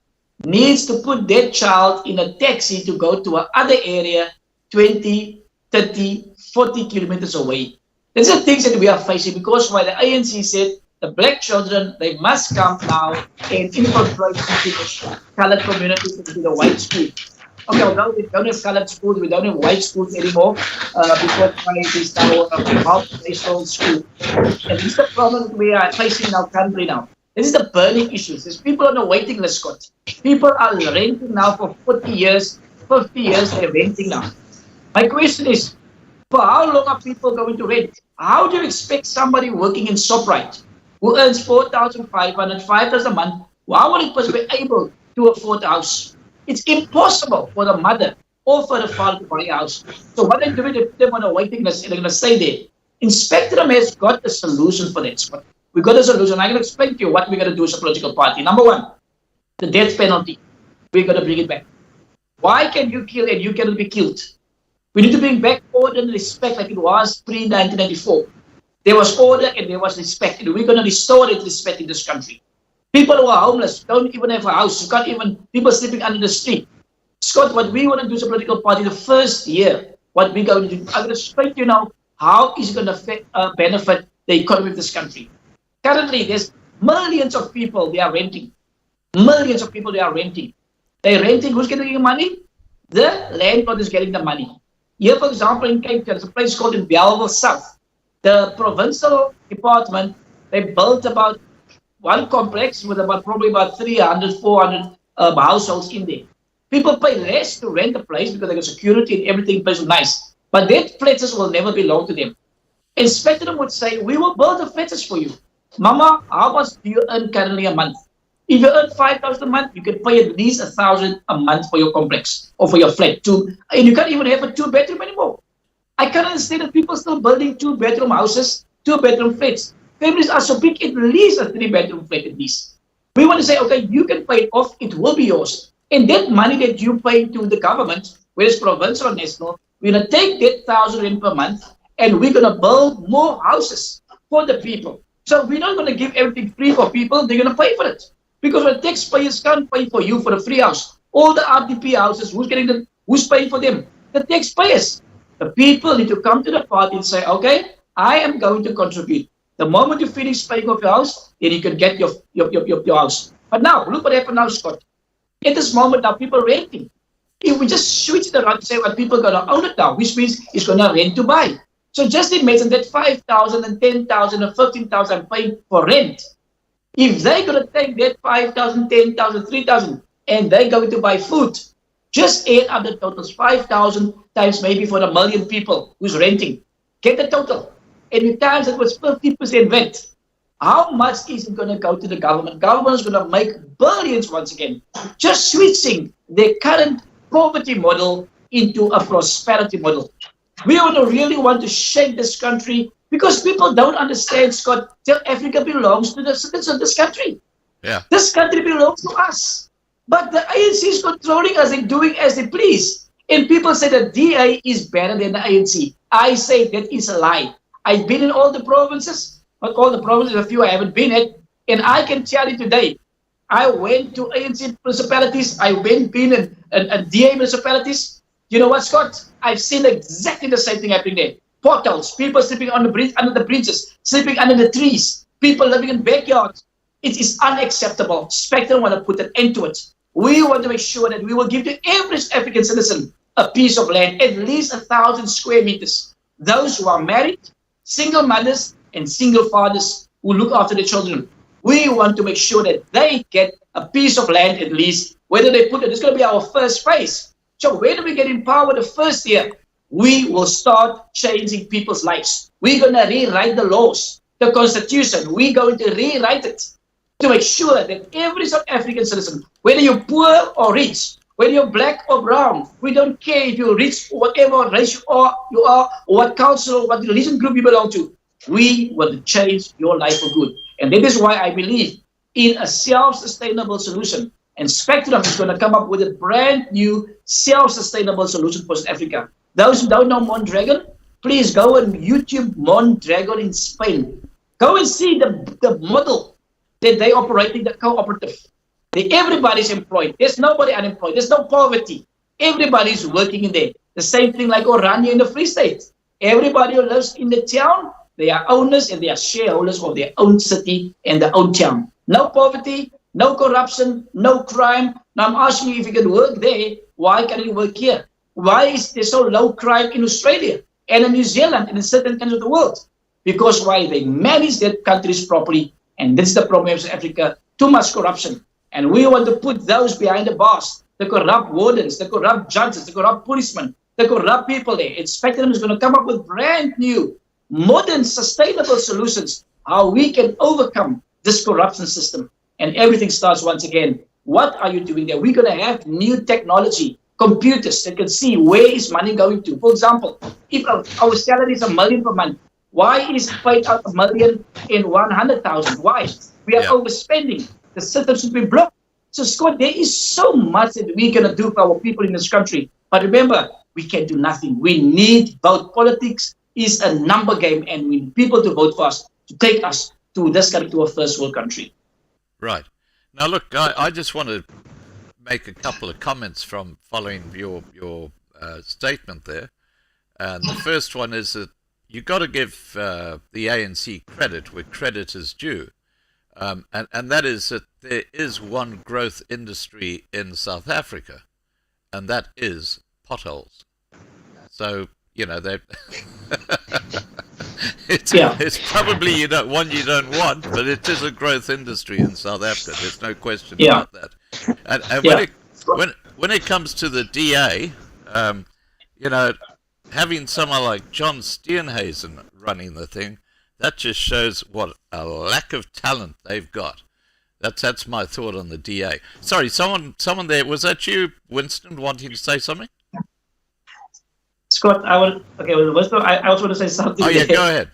needs to put their child in a taxi to go to another area 20, 30, 40 kilometers away. These are things that we are facing because why the ANC said the black children, they must come now and incorporate into the colored communities into the white school. Okay, although we don't have colored schools, we don't have white schools anymore because it is now a multiracial school. And this is the problem that we are facing in our country now. This is the burning issues. There's people on the waiting list, Scott. People are renting now for 40 years, 50 years, they're renting now. My question is, for how long are people going to rent? How do you expect somebody working in ShopRite who earns 4,500, 5,000 a month, how will he be able to afford a house? It's impossible for the mother or for the father to buy a house. So what they're doing, they put them on a waiting list and they're going to stay there. Inspectorum has got a solution for that, Scott. We got a solution. I'm going to explain to you what we're going to do as a political party. Number one, the death penalty. We're going to bring it back. Why can you kill and you cannot be killed? We need to bring back order and respect like it was pre-1994. There was order and there was respect. And we're going to restore that respect in this country. People who are homeless don't even have a house. You can't even, people sleeping under the street. Scott, what we want to do as a political party, the first year, what we're going to do, I'm going to explain to you now how is it going to benefit the economy of this country. Currently, there's millions of people they are renting. Millions of people they are renting. They're renting. Who's getting the money? The landlord is getting the money. Here, for example, in Cape Town, there's a place called in Bellville South. The provincial department, they built about one complex with probably about 300, 400 households in there. People pay less to rent a place because they got security and everything place is nice. But that places will never belong to them. Inspector would say, we will build the places for you. Mama, how much do you earn currently a month? If you earn 5,000 a month, you can pay at least 1,000 a month for your complex or for your flat too. And you can't even have a 2-bedroom anymore. I can't understand that people still building 2-bedroom houses, 2-bedroom flats. Families are so big, at least a 3-bedroom flat at least. We want to say, okay, you can pay it off, it will be yours. And that money that you pay to the government, whether it's provincial or national, we're going to take that 1,000 rand per month and we're going to build more houses for the people. So we're not going to give everything free for people, they're going to pay for it. Because the taxpayers can't pay for you for a free house. All the RDP houses, who's paying for them? The taxpayers. The people need to come to the party and say, okay, I am going to contribute. The moment you finish paying off your house, then you can get your house. But now, look what happened now, Scott. At this moment now, people are renting. If we just switch it around and say, well, people are going to own it now, which means it's going to rent to buy. So just imagine that 5,000 and 10,000 and 15,000 paying for rent. If they're going to take that 5,000, 10,000, 3,000 and they're going to buy food, just add up the totals, 5,000 times maybe for a million people who's renting. Get the total. And you times it was 50% rent. How much is it going to go to the government? Government is going to make billions once again, just switching their current poverty model into a prosperity model. We really want to shake this country because people don't understand, Scott, that Africa belongs to the citizens of this country. Yeah. This country belongs to us. But the ANC is controlling us and doing as they please. And people say that DA is better than the ANC. I say that is a lie. I've been in all the provinces, not all the provinces, a few I haven't been at, and I can tell you today, I went to ANC municipalities. I went been in DA municipalities. You know what, Scott? I've seen exactly the same thing happening there. Portals, people sleeping on the bridge, under the bridges, sleeping under the trees, people living in backyards. It is unacceptable. Spectrum want to put an end to it. We want to make sure that we will give the average African citizen a piece of land, at least 1,000 square meters. Those who are married, single mothers, and single fathers who look after their children. We want to make sure that they get a piece of land at least, whether they put it, it's going to be our first phase. So when we get in power the first year, we will start changing people's lives. We're going to rewrite the laws, the constitution. We're going to rewrite it to make sure that every South African citizen, whether you're poor or rich, whether you're black or brown, we don't care if you're rich or whatever race you are, or what council or what religion group you belong to. We will change your life for good. And that is why I believe in a self-sustainable solution. And Spectrum is going to come up with a brand new self-sustainable solution for South Africa. Those who don't know Mondragon, please go on YouTube Mondragon in Spain. Go and see the model that they operating, the cooperative. Everybody's employed. There's nobody unemployed. There's no poverty. Everybody's working in there. The same thing like Oranje in the Free State. Everybody who lives in the town, they are owners and they are shareholders of their own city and their own town. No poverty, no corruption, no crime. Now I'm asking you, if you can work there, why can't you work here? Why is there so low crime in Australia and in New Zealand and in certain countries of the world? Because why they manage their countries properly, and this is the problem of South Africa, too much corruption. And we want to put those behind the bars, the corrupt wardens, the corrupt judges, the corrupt policemen, the corrupt people there. And Spectrum is going to come up with brand new, modern, sustainable solutions, how we can overcome this corruption system. And everything starts once again. What are you doing there? We're going to have new technology, computers that can see where is money going to. For example, if our salary is $1 million per month, why is it paid out $1,100,000? Why? We are overspending. The system should be blocked. So, Scott, there is so much that we're going to do for our people in this country. But remember, we can do nothing. We need vote. Politics is a number game, and we need people to vote for us, to take us to this country, to a first world country. Right. Now, look, I just want to make a couple of comments from following your statement there. And the first one is that you've got to give the ANC credit where credit is due. And that is that there is one growth industry in South Africa, and that is potholes. So, you know, they it's probably one you don't want, but it is a growth industry in South Africa. There's no question about that. And when it comes to the DA, you know, having someone like John Steenhuisen running the thing, that just shows what a lack of talent they've got. That's my thought on the DA. Sorry, someone there, was that you, Winston, wanting to say something? Scott, Winston, I also want to say something. Oh yeah, go ahead.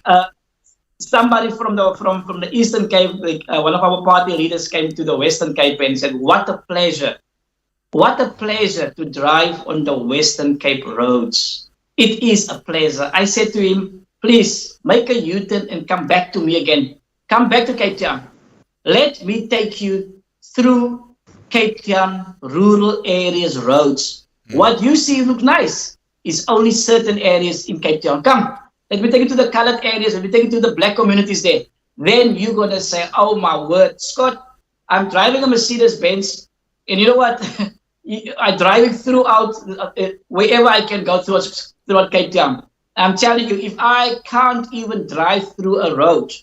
Somebody from the Eastern Cape, one of our party leaders, came to the Western Cape and said, "What a pleasure to drive on the Western Cape roads. It is a pleasure." I said to him, "Please make a U-turn and come back to me again. Come back to Cape Town. Let me take you through Cape Town rural areas roads. What you see look nice is only certain areas in Cape Town. Come, let me take you to the colored areas. Let me take you to the black communities there. Then you're going to say, oh my word, Scott, I'm driving a Mercedes-Benz, and you know what? I'm driving throughout wherever I can go throughout Cape Town. I'm telling you, if I can't even drive through a road,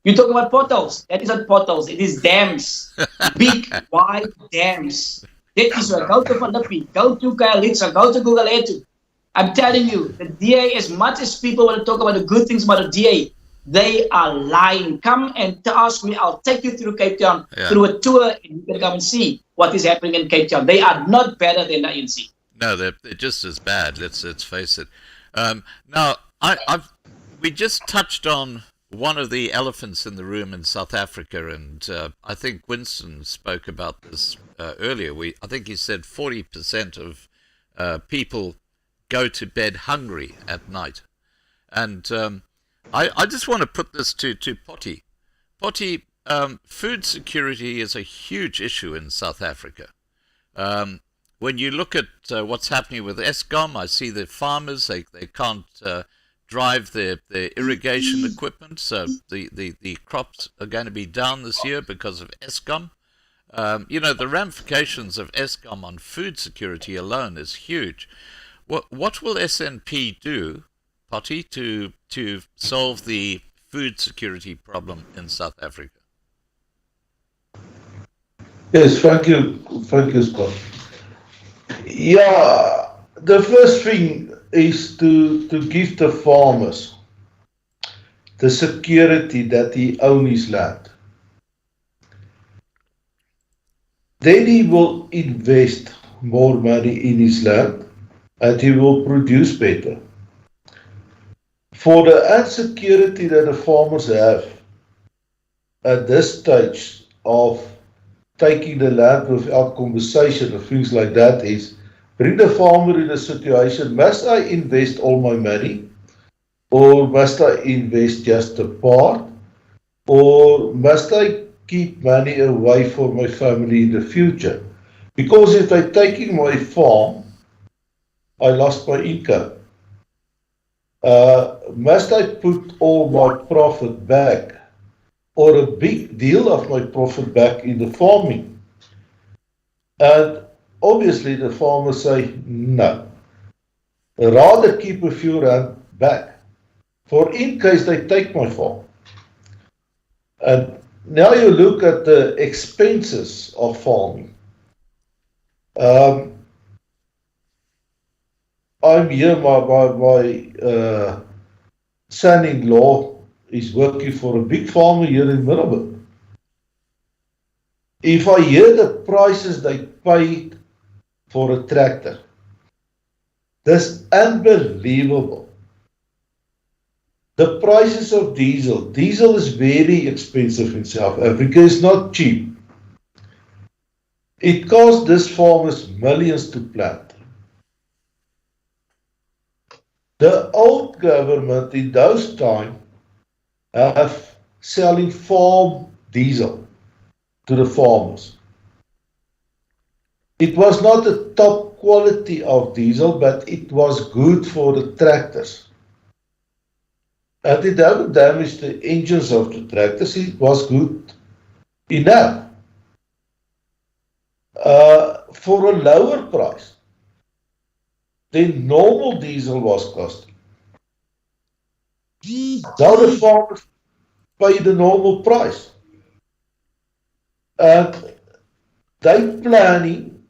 you talk about potholes. That is not potholes. It is dams. Big, wide dams. That is where go to Philippi, go to Kaelitsa, go to Guguletu. I'm telling you, the DA, as much as people want to talk about the good things about the DA, they are lying. Come and ask me. I'll take you through Cape Town, through a tour, and you can come and see what is happening in Cape Town. They are not better than the ANC. No, they're just as bad. Let's face it. Now, we just touched on one of the elephants in the room in South Africa, and I think Winston spoke about this earlier. I think he said 40% of people go to bed hungry at night. And I just want to put this to Potty. Potty, food security is a huge issue in South Africa. When you look at what's happening with Eskom, I see the farmers, they can't drive their irrigation equipment, so the crops are going to be down this year because of Eskom. The ramifications of Eskom on food security alone is huge. What will SNP do, Potty, to solve the food security problem in South Africa? Yes, thank you, Scott. Yeah, the first thing is to give the farmers the security that he owns his land. Then he will invest more money in his land and he will produce better. For the insecurity that the farmers have at this stage of taking the land without compensation and things like that is, bring the farmer in a situation, must I invest all my money? Or must I invest just a part? Or must I keep money away for my family in the future? Because if they're taking my farm, I lost my income. Must I put all my profit back, or a big deal of my profit back in the farming? And obviously the farmers say, no, rather keep a few rand back, for in case they take my farm. And now you look at the expenses of farming. I'm here, my son-in-law is working for a big farmer here in Middelburg. If I hear the prices they paid for a tractor, that's unbelievable. The prices of diesel is very expensive in South Africa, it's not cheap. It costs these farmers millions to plant. The old government in those times have selling farm diesel to the farmers. It was not the top quality of diesel, but it was good for the tractors. And it didn't damage the engines of the tractors, it was good enough. For a lower price than normal diesel was costing. Now the farmers pay the normal price. And they planning,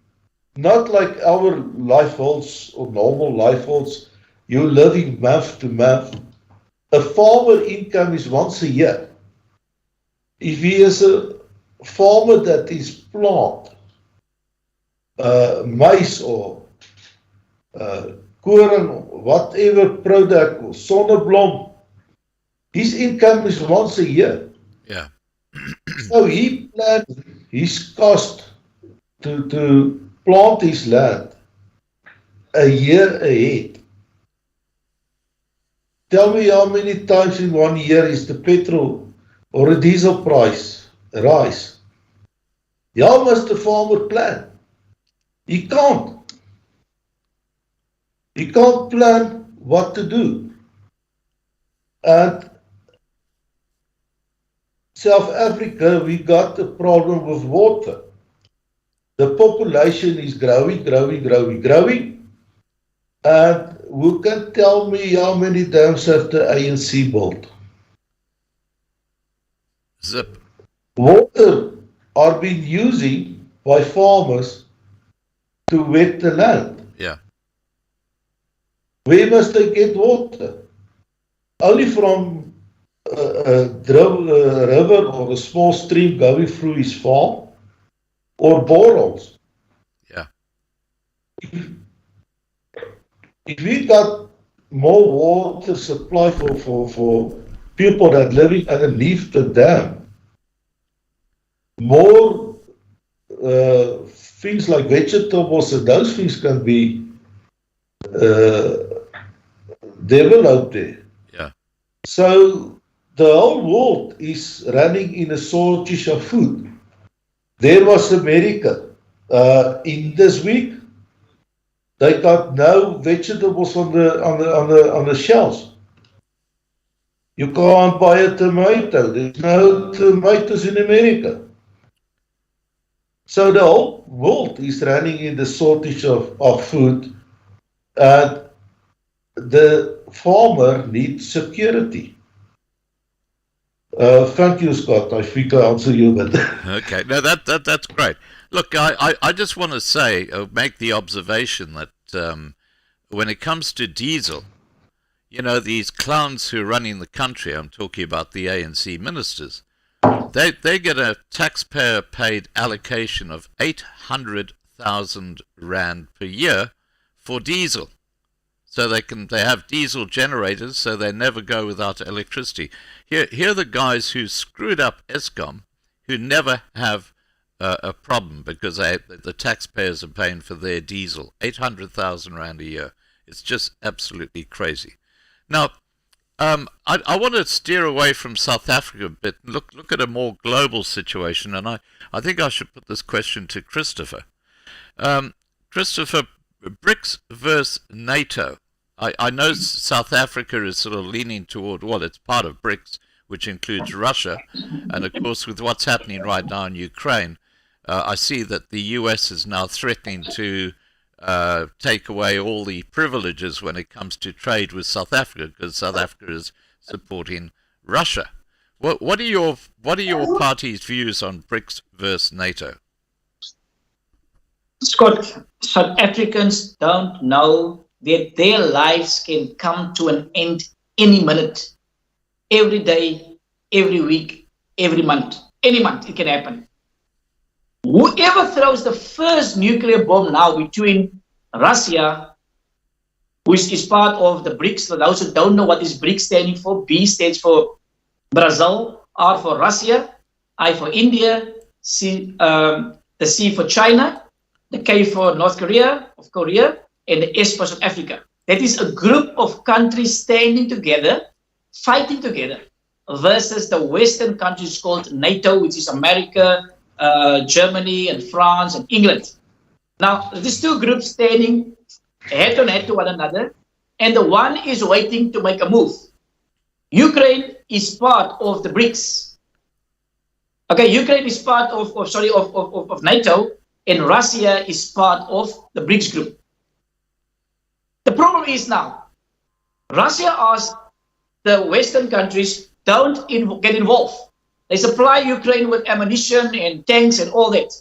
not like our lifeholds or normal lifeholds, you're living month to month. A farmer income is once a year. If he is a farmer that is plant maize or corn, whatever product, or sonneblom, his income is once a year. Yeah. So he planned his cost to plant his land a year ahead. Tell me how many times in 1 year is the petrol or a diesel price rise? How must the farmer plan? He can't. He can't plan what to do. And South Africa, we got a problem with water. The population is growing. And who can tell me how many dams have the ANC built? Zip. Water are being used by farmers to wet the land. Yeah. Where must they get water? Only from a river or a small stream going through his farm, or boreholes. Yeah. If we got more water supply for people that living underneath the dam, more things like vegetables and those things can be developed there. Yeah. So the whole world is running in a shortage of food. There was America. In this week, they got no vegetables on the shelves. You can't buy a tomato. There's no tomatoes in America. So the whole world is running in the shortage of food. And the farmer needs security. Thank you, Scott. I think I answered you, but Okay, no, that's great. Look, I just want to say, make the observation that when it comes to diesel, you know, these clowns who are running the country, I'm talking about the ANC ministers, they get a taxpayer-paid allocation of 800,000 rand per year for diesel. So they have diesel generators, so they never go without electricity. Here are the guys who screwed up Eskom, who never have a problem because the taxpayers are paying for their diesel, 800,000 rand a year. It's just absolutely crazy. Now, I want to steer away from South Africa a bit and look at a more global situation, and I think I should put this question to Christopher. Christopher, BRICS versus NATO. I know South Africa is sort of leaning toward, well, it's part of BRICS, which includes Russia, and of course with what's happening right now in Ukraine, I see that the US is now threatening to take away all the privileges when it comes to trade with South Africa, because South Africa is supporting Russia. What are your party's views on BRICS versus NATO? Scott, South Africans don't know that their lives can come to an end any minute, every day, every week, every month. Any month it can happen. Whoever throws the first nuclear bomb now between Russia, which is part of the BRICS, for those who don't know what is BRICS standing for, B stands for Brazil, R for Russia, I for India, the C for China, the K for North Korea, and the S for South Africa. That is a group of countries standing together, fighting together, versus the Western countries called NATO, which is America, Germany, and France, and England. Now, these two groups standing head on head to one another, and the one is waiting to make a move. Ukraine is part of the BRICS. Okay, Ukraine is part of NATO, and Russia is part of the BRICS group. The problem is now, Russia asked the Western countries, don't get involved. They supply Ukraine with ammunition and tanks and all that.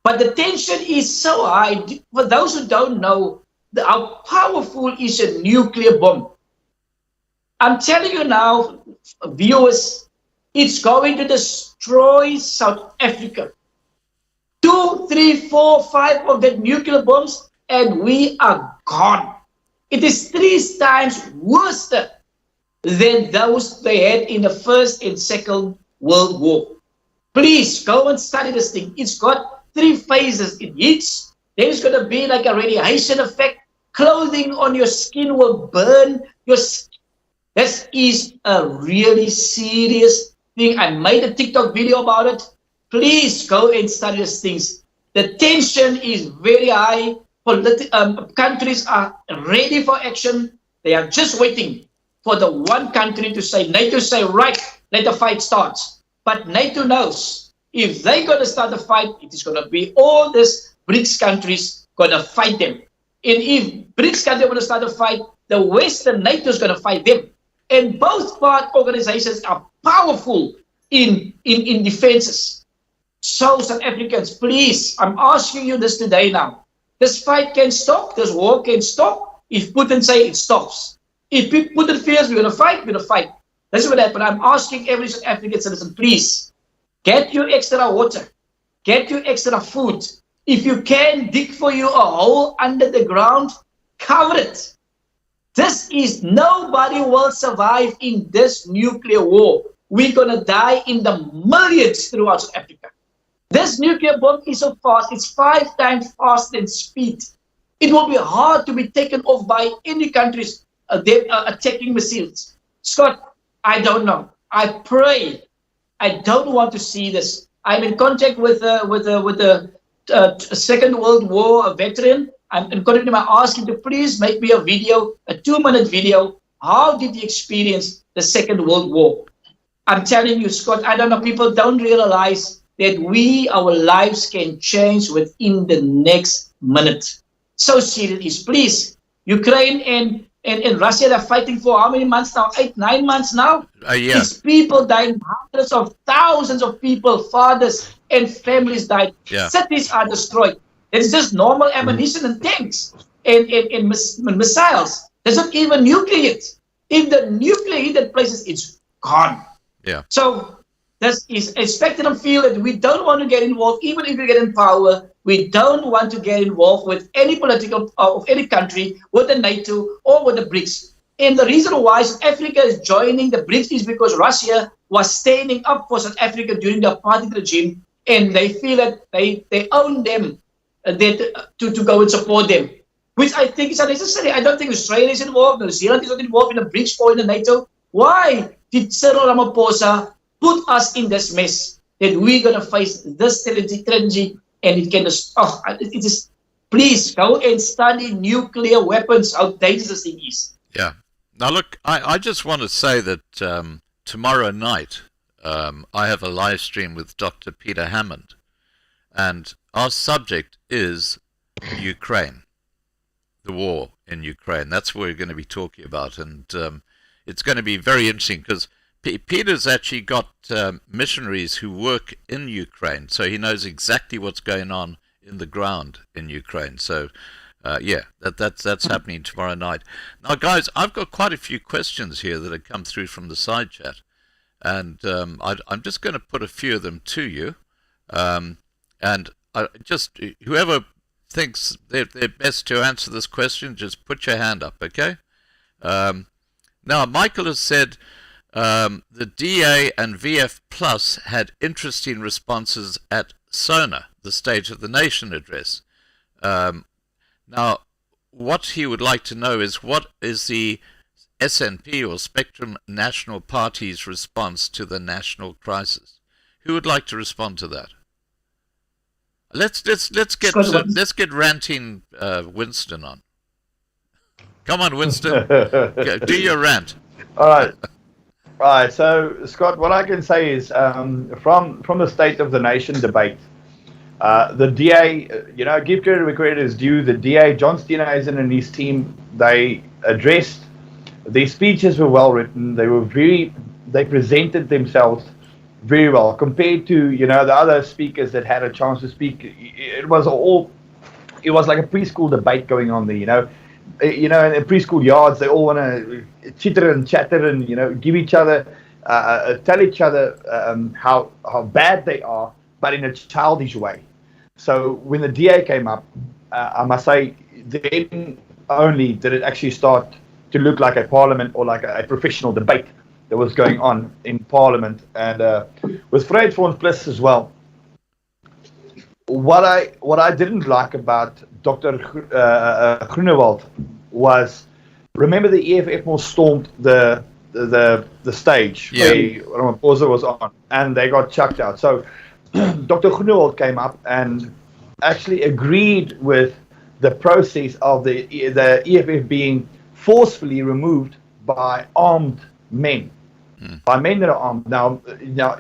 But the tension is so high. For those who don't know how powerful is a nuclear bomb, I'm telling you now, viewers, it's going to destroy South Africa. 2, 3, 4, 5 of the nuclear bombs, and we are gone. It is 3 times worse than those they had in the First and Second World War. Please go and study this thing. It's got 3 phases. It hits, then it's going to be like a radiation effect. Clothing on your skin will burn your skin. This is a really serious thing. I made a TikTok video about it. Please go and study these things. The tension is very high. Countries are ready for action. They are just waiting for the one country to say, NATO say, right, let the fight start. But NATO knows if they're going to start the fight, it is going to be all these BRICS countries going to fight them. And if BRICS countries want to start a fight, the West and NATO is going to fight them. And both part organizations are powerful in defenses. So South Africans, please, I'm asking you this today now. This fight can stop, this war can stop if Putin say it stops. If Putin feels we're going to fight, we're going to fight. That's what happened. I'm asking every South African citizen, please, get your extra water, get your extra food. If you can dig for you a hole under the ground, cover it. Nobody will survive in this nuclear war. We're going to die in the millions throughout South Africa. This nuclear bomb is so fast, it's 5 times faster than speed. It will be hard to be taken off by any countries attacking missiles. Scott, I don't know. I pray. I don't want to see this. I'm in contact with the Second World War veteran. I'm in contact with him. I ask him to please make me a video, a 2-minute video. How did he experience the Second World War? I'm telling you, Scott, I don't know, people don't realize that our lives can change within the next minute. So serious it is. Please, Ukraine and Russia, they're fighting for how many months now? 8, 9 months now? Yeah. These people dying, hundreds of thousands of people, fathers and families died. Yeah. Cities are destroyed. It's just normal ammunition and tanks and missiles. There's not even nuclear. If the nuclear hit that places, it's gone. Yeah. So this is a spectrum field that we don't want to get involved, even if we get in power. We don't want to get involved with any political of any country, with the NATO or with the BRICS. And the reason why South Africa is joining the BRICS is because Russia was standing up for South Africa during the apartheid regime, and they feel that they own them, to go and support them, which I think is unnecessary. I don't think Australia is involved, New Zealand is not involved in the BRICS or in the NATO. Why did Cyril Ramaphosa put us in this mess that we're going to face this strategy, and it can it is, please go and study nuclear weapons, how dangerous this thing is. Yeah. Now look, I just want to say that tomorrow night I have a live stream with Dr. Peter Hammond, and our subject is Ukraine, the war in Ukraine. That's what we're going to be talking about, and it's going to be very interesting because Peter's actually got missionaries who work in Ukraine, so he knows exactly what's going on in the ground in Ukraine. So, yeah, that's happening tomorrow night. Now, guys, I've got quite a few questions here that have come through from the side chat, and I'm just going to put a few of them to you, and just whoever thinks they're best to answer this question, just put your hand up, okay? Now, Michael has said the DA and VF Plus had interesting responses at SONA, the State of the Nation address. Now, what he would like to know is what is the SNP or Spectrum National Party's response to the national crisis? Who would like to respond to that? Let's get ranting Winston on. Come on, Winston, do your rant. All right. So, Scott, what I can say is from the State of the Nation debate, the DA, give credit where credit is due. The DA, John Steenhuisen and his team, they addressed. Their speeches were well written. They presented themselves very well compared to the other speakers that had a chance to speak. It was like a preschool debate going on there. In the preschool yards, they all want to chitter and chatter and give each other, tell each other how bad they are, but in a childish way. So when the DA came up, I must say, then only did it actually start to look like a parliament or like a professional debate that was going on in Parliament, and with Vryheidsfront Plus as well. What I didn't like about Dr. Groenewald was, remember the EFF almost stormed the stage where Ramaphosa was on, and they got chucked out. So Dr. Groenewald came up and actually agreed with the process of the EFF being forcefully removed by armed men. By men that are armed. Now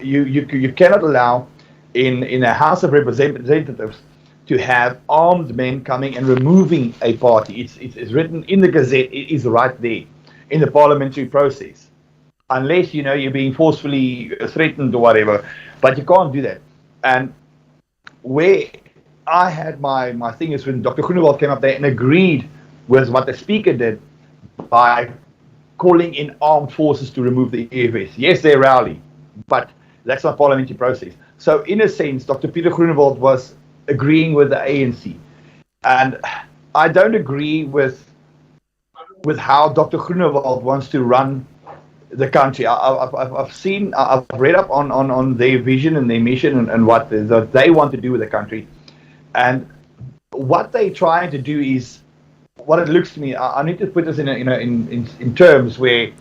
you cannot allow in a House of Representatives to have armed men coming and removing a party. It's written in the Gazette. It is right there in the parliamentary process, unless you're being forcefully threatened or whatever. But you can't do that. And where I had my thing is when Dr. Groenewald came up there and agreed with what the speaker did by calling in armed forces to remove the EFS. Yes, they rally, but that's not parliamentary process. So in a sense, Dr. Peter Groenewald was agreeing with the ANC. And I don't agree with how Dr. Groenewald wants to run the country. I've read up on their vision and their mission and what they want to do with the country. And what they're trying to do is, what it looks to me, I need to put this in terms where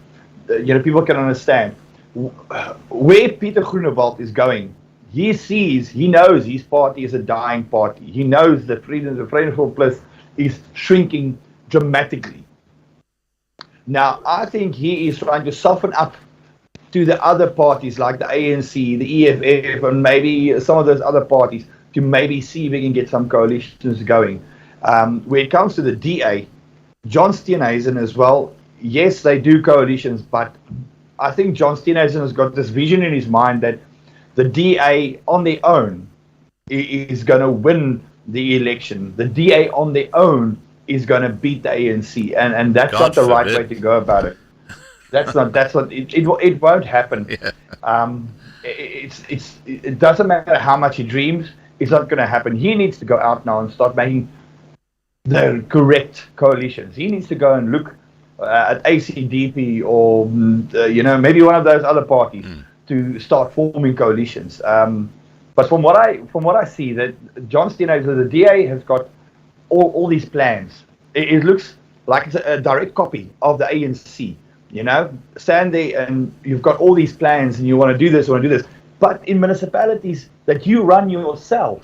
people can understand. where Peter Groenewald is going, he knows his party is a dying party. He knows that the Freedom for Plus is shrinking dramatically. Now, I think he is trying to soften up to the other parties like the ANC, the EFF, and maybe some of those other parties to maybe see if we can get some coalitions going. When it comes to the DA, John Steenhuisen as well, yes, they do coalitions, but I think John Steenhuisen has got this vision in his mind that the DA on their own is going to win the election. The DA on their own is going to beat the ANC, and that's God not the right forbid. way to go about it. That's not. It won't happen. Yeah. It doesn't matter how much he dreams. It's not going to happen. He needs to go out now and start making the correct coalitions. He needs to go and look at ACDP or maybe one of those other parties to start forming coalitions. But from what I see, that John Steenhuisen, the DA, has got all these plans. It looks like it's a direct copy of the ANC. Stand there and you've got all these plans and you want to do this, But in municipalities that you run yourself,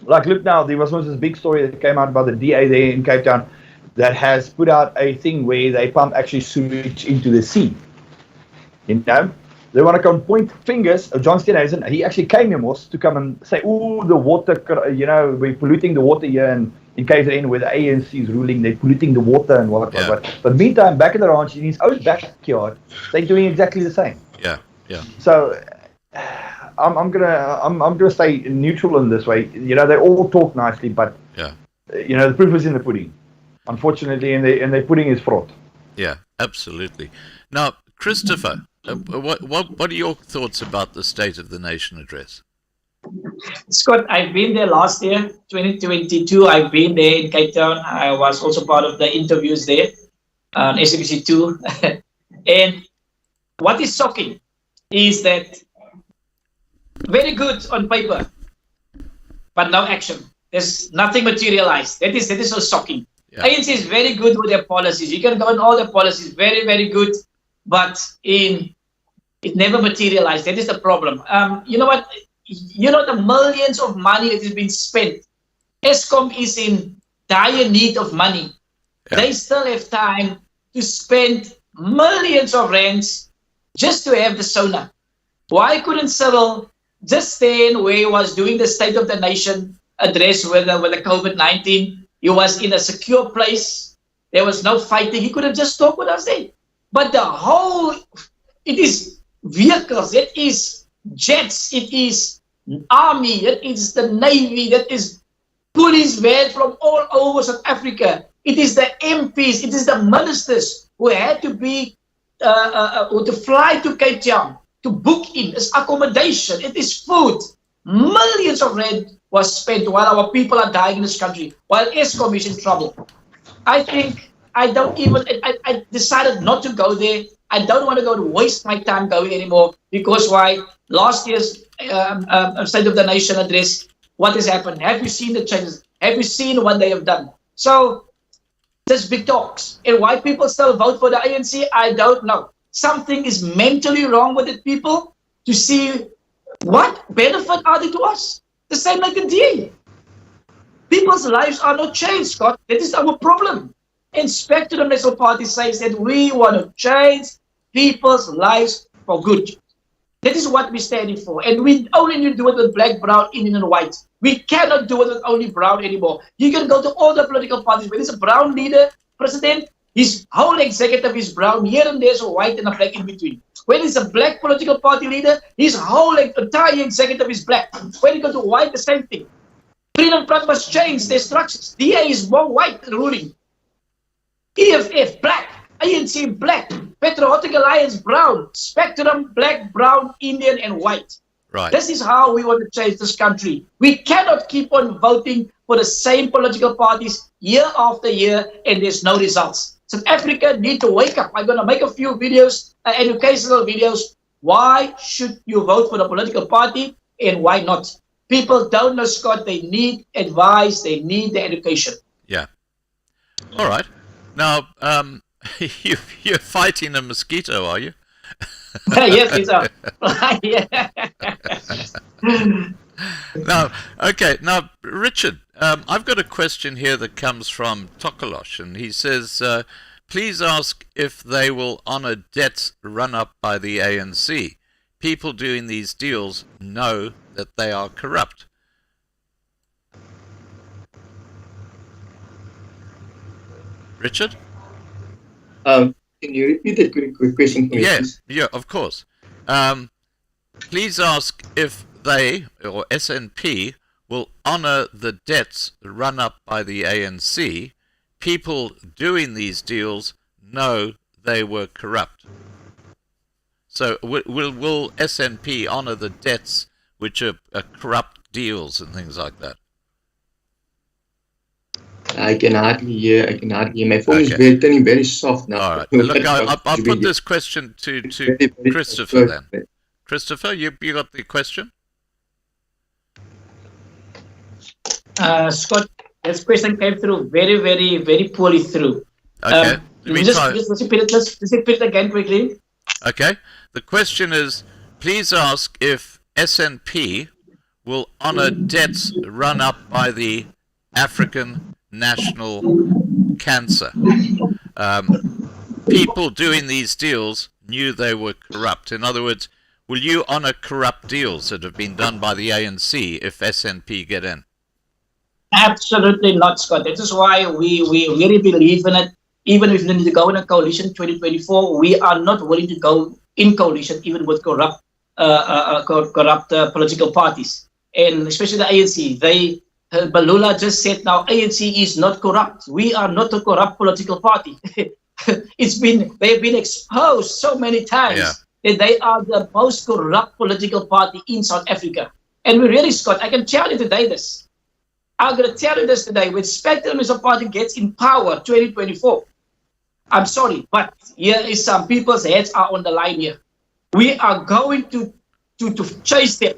like look now, there was this big story that came out about the DA there in Cape Town that has put out a thing where they pump actually sewage into the sea. They want to come point fingers at John Steenhuisen. He actually came here to come and say, "Oh, the water, we're polluting the water here in KZN where the ANC is ruling. They're polluting the water and what." But meantime, back in the ranch, in his own backyard, they're doing exactly the same. Yeah. So I'm gonna stay neutral in this way. They all talk nicely, but the proof is in the pudding, unfortunately, and the pudding is fraught. Yeah, absolutely. Now, Christopher, what are your thoughts about the State of the Nation address? Scott, I've been there last year, 2022. I've been there in Cape Town. I was also part of the interviews there on SABC2. And what is shocking is that very good on paper, but no action. There's nothing materialized. That is so shocking. Yeah. ANC is very good with their policies. You can go on all their policies, very, very good, but it never materialized. That is the problem. You know what? The millions of money that has been spent. Eskom is in dire need of money. Yeah. They still have time to spend millions of rands just to have the sauna. Why couldn't Cyril just stand where he was doing the State of the Nation address with the COVID-19? He was in a secure place. There was no fighting. He could have just talked with us there. But it is vehicles, it is jets, it is army, it is the navy, that is police van from all over South Africa. It is the MPs, it is the ministers who had to be to fly to Cape Town to book in. It's accommodation, it is food. Millions of rand was spent while our people are dying in this country, while Eskom is in trouble. I think I decided not to go there. I don't want to go to waste my time going anymore, because why? Last year's State of the Nation address, what has happened? Have you seen the changes? Have you seen what they have done? So there's big talks. And why people still vote for the ANC, I don't know. Something is mentally wrong with it, people, to see what benefit are they to us? The same like the DA. People's lives are not changed, Scott. That is our problem. And Spectrum National Party says that we want to change people's lives for good. That is what we're standing for. And we only need to do it with black, brown, Indian, and white. We cannot do it with only brown anymore. You can go to all the political parties. When there's a brown leader, president, his whole executive is brown. Here and there's a white and a black in between. When it's a black political party leader, his whole entire executive is black. When you go to white, the same thing. Freedom Front must change their structures. DA is more white ruling. EFF, black. ANC, black. Patriotic Alliance, brown. Spectrum, black, brown, Indian, and white. Right. This is how we want to change this country. We cannot keep on voting for the same political parties year after year, and there's no results. South Africa need to wake up. I'm going to make a few videos, educational videos. Why should you vote for the political party and why not? People don't know, Scott. They need advice. They need the education. Yeah. All right. Now, you're fighting a mosquito, are you? Yes, it's a. Yeah. Now, okay, now, Richard, I've got a question here that comes from Tokolosh, and he says, please ask if they will honor debts run up by the ANC. People doing these deals know that they are corrupt. Richard? Can you repeat that quick question for me, please? Yeah, of course. Please ask if they, or SNP, will honor the debts run up by the ANC. People doing these deals know they were corrupt. So will SNP honor the debts which are corrupt deals and things like that? I can hardly hear. My phone is turning very soft now. All right. Look, I'll put this question to Christopher then. Christopher, you got the question? Scott, this question came through very, very, very poorly through. Okay. Just repeat it again quickly. Okay. The question is, please ask if SNP will honor debts run up by the African National Cancer. People doing these deals knew they were corrupt. In other words, will you honor corrupt deals that have been done by the ANC if SNP get in? Absolutely not, Scott. That is why we really believe in it. Even if we need to go in a coalition 2024, we are not willing to go in coalition even with corrupt political parties. And especially the ANC. Balula just said now ANC is not corrupt. We are not a corrupt political party. They've been exposed so many times that they are the most corrupt political party in South Africa. And we really, Scott, I can tell you today this. I'm going to tell you this today. When Spectrum as a party gets in power 2024, I'm sorry, but here is some people's heads are on the line here. We are going to chase them.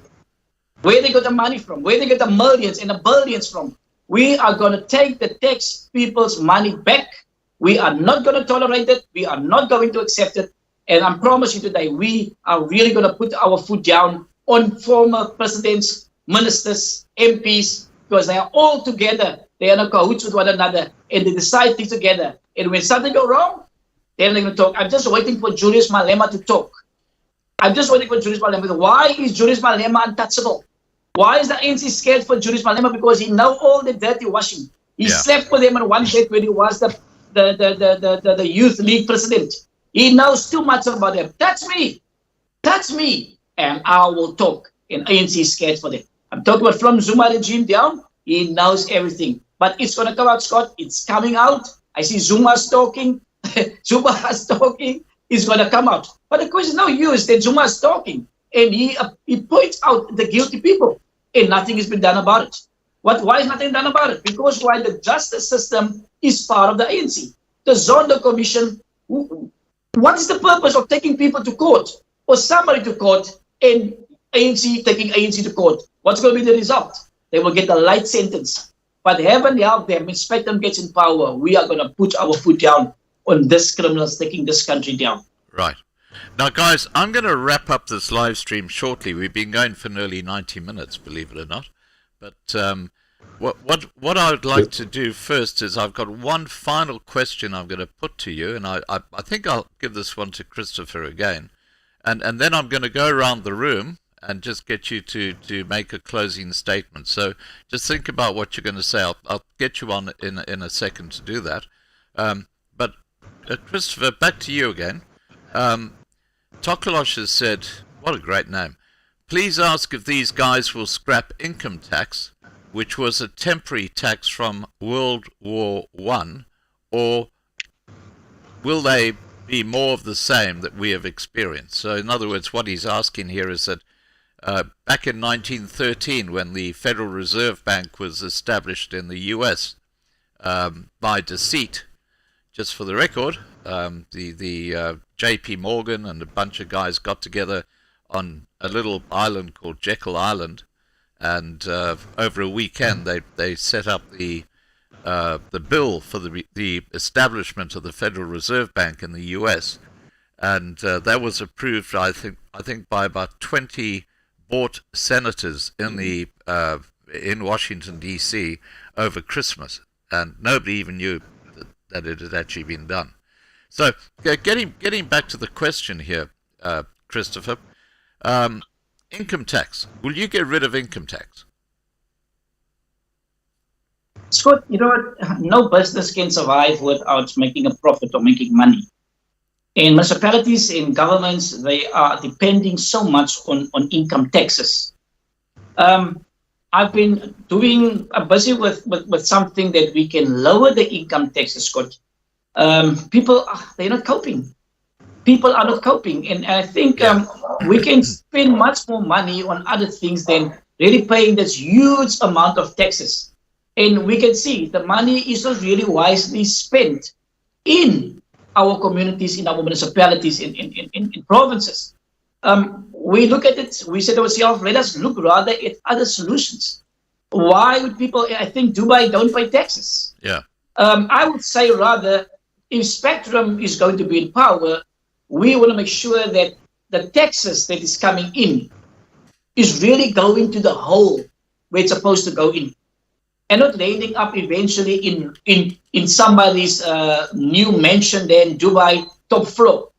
Where they get the money from, where they get the millions and the billions from. We are going to take the tax people's money back. We are not going to tolerate it. We are not going to accept it. And I promise you today, we are really going to put our foot down on former presidents, ministers, MPs, because they are all together. They are in cahoots with one another and they decide things together. And when something goes wrong, they're not going to talk. I'm just waiting for Julius Malema to talk. I'm just waiting for Julius Malema. Why is Julius Malema untouchable? Why is the ANC scared for Julius Malema? Because he knows all the dirty washing. He slept with him on one bed when he was the youth league president. He knows too much about them. That's me. That's me. And I will talk. And ANC is scared for them. I'm talking about from Zuma regime down. He knows everything. But it's going to come out, Scott. It's coming out. I see Zuma's talking. Zuma's talking. It's going to come out. But the question is no use that Zuma is talking. And he points out the guilty people. And nothing has been done about it. Why is nothing done about it? Because why the justice system is part of the ANC. The Zondo Commission, what is the purpose of taking people to court or somebody to court and ANC taking ANC to court? What's going to be the result? They will get a light sentence. But heaven help them, when Spectrum gets in power, we are going to put our foot down on this criminals taking this country down. Right. Now, guys, I'm going to wrap up this live stream shortly. We've been going for nearly 90 minutes, believe it or not. But what I would like to do first is I've got one final question I'm going to put to you, and I think I'll give this one to Christopher again. And then I'm going to go around the room and just get you to make a closing statement. So just think about what you're going to say. I'll get you on in a second to do that. But Christopher, back to you again. Tokolosh has said, what a great name. Please ask if these guys will scrap income tax, which was a temporary tax from World War I, or will they be more of the same that we have experienced? So in other words, what he's asking here is that back in 1913, when the Federal Reserve Bank was established in the US by deceit, just for the record, the J.P. Morgan and a bunch of guys got together on a little island called Jekyll Island, and over a weekend they set up the bill for the establishment of the Federal Reserve Bank in the U.S. and that was approved, I think, by about 20 bought senators in Washington D.C. over Christmas, and nobody even knew that it had actually been done. So, getting back to the question here, Christopher, income tax. Will you get rid of income tax? Scott, you know what? No business can survive without making a profit or making money. In municipalities, in governments, they are depending so much on income taxes. I've been busy with something that we can lower the income taxes, Scott. People, they're not coping. People are not coping. And I think we can spend much more money on other things than really paying this huge amount of taxes. And we can see the money is not really wisely spent in our communities, in our municipalities, in provinces. We look at it, we said to ourselves, let us look rather at other solutions. Why would people, I think Dubai don't pay taxes? Yeah. I would say rather, if Spectrum is going to be in power, we want to make sure that the taxes that is coming in is really going to the hole where it's supposed to go in, and not landing up eventually in somebody's new mansion there in Dubai, top floor.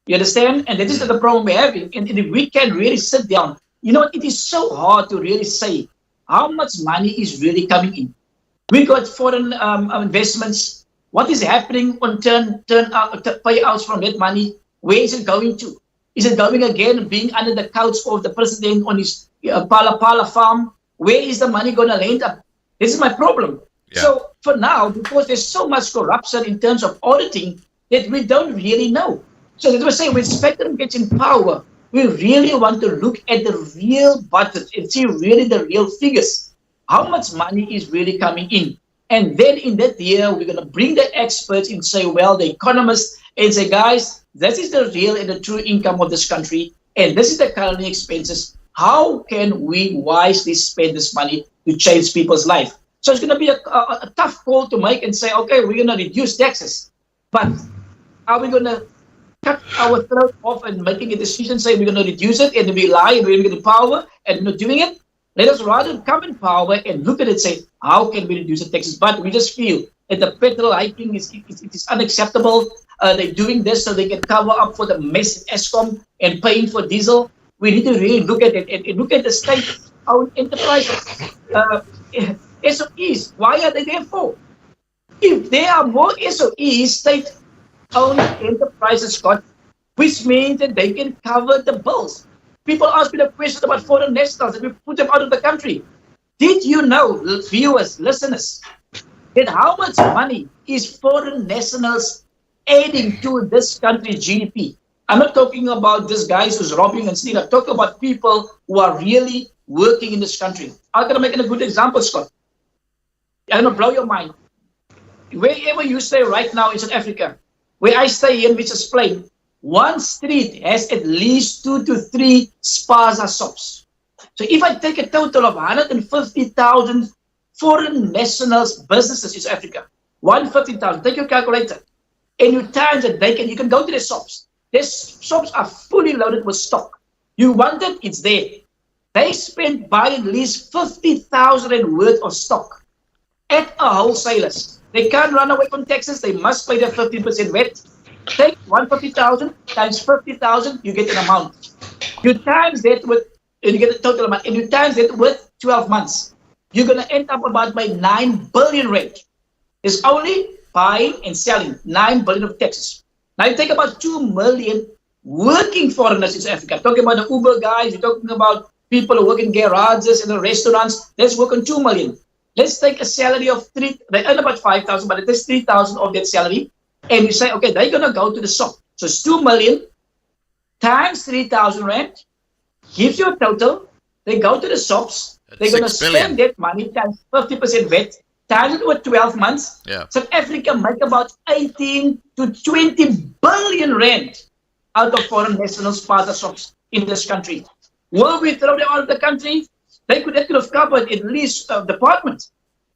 You understand? And that is the problem we're having. And if we can really sit down, you know, it is so hard to really say how much money is really coming in. We got foreign investments. What is happening on payouts from that money? Where is it going to? Is it going again, being under the couch of the president on his Pala farm? Where is the money going to land up? This is my problem. Yeah. So for now, because there's so much corruption in terms of auditing that we don't really know. So that's what I say, when Spectrum gets in power, we really want to look at the real budget and see really the real figures. How much money is really coming in? And then in that year, we're going to bring the experts and say, well, the economists, and say, guys, this is the real and the true income of this country, and this is the current expenses. How can we wisely spend this money to change people's life? So it's going to be a tough call to make and say, okay, we're going to reduce taxes. But are we going to cut our throat off and making a decision, say we're going to reduce it, and we lie, and we're going to get the power, and not doing it? Let us rather come in power and look at it and say, how can we reduce the taxes? But we just feel that the petrol hiking is unacceptable. They're doing this so they can cover up for the mess in ESCOM and paying for diesel. We need to really look at it and look at the state-owned enterprises. SOEs, why are they there for? If there are more SOEs, state-owned enterprises, Scott, which means that they can cover the bills. People ask me the question about foreign nationals and we put them out of the country. Did you know, viewers, listeners, that how much money is foreign nationals adding to this country's GDP? I'm not talking about these guys who's robbing and stealing. I'm talking about people who are really working in this country. I'm going to make a good example, Scott. I'm going to blow your mind. Wherever you stay right now in South Africa, where I stay here in Mitchell's Plain, one street has at least 2 to 3 spaza shops. So if I take a total of 150,000 foreign nationals businesses in South Africa, 150,000, take your calculator, and you times it, you can go to the shops. These shops are fully loaded with stock. You want it, it's there. They spend by at least 50,000 worth of stock at a wholesalers. They can't run away from taxes. They must pay their 15% VAT. Take 150,000 times 50,000, you get an amount. You times that with, and you get the total amount, and you times that with 12 months. You're going to end up about by 9 billion rand. It's only buying and selling 9 billion of taxes. Now you take about 2 million working foreigners in South Africa. I'm talking about the Uber guys, you're talking about people who work in garages and the restaurants. Let's work on 2 million. Let's take a salary of they earn about 5,000, but it is 3,000 of that salary. And you say, okay, they're going to go to the shop. So it's 2 million times 3,000 rand, gives you a total. They go to the shops. They're going to spend that money times 50% VAT, times it with 12 months. Yeah. South Africa make about 18 to 20 billion rand out of foreign national spaza shops in this country. Will we throw them out of the country? That could have covered at least departments.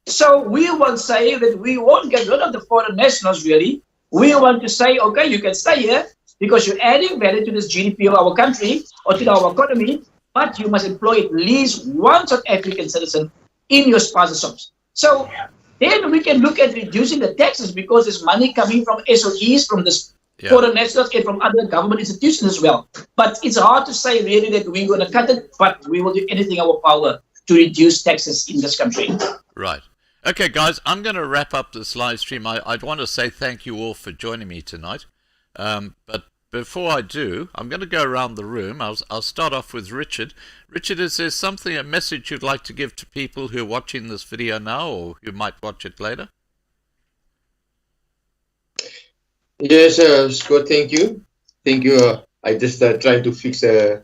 So we will say that we won't get rid of the foreign nationals really. We want to say, okay, you can stay here, because you're adding value to this GDP of our country or to our economy, but you must employ at least one South African citizen in your spaza shops. So then we can look at reducing the taxes because there's money coming from SOEs, from the foreign nationals, and from other government institutions as well. But it's hard to say really that we're going to cut it, but we will do anything in our power to reduce taxes in this country. Right. Okay, guys, I'm going to wrap up this live stream. I'd want to say thank you all for joining me tonight. But before I do, I'm going to go around the room. I'll start off with Richard. Richard, is there something, a message you'd like to give to people who are watching this video now or who might watch it later? Yes, Scott, thank you. Thank you. I just trying to fix, I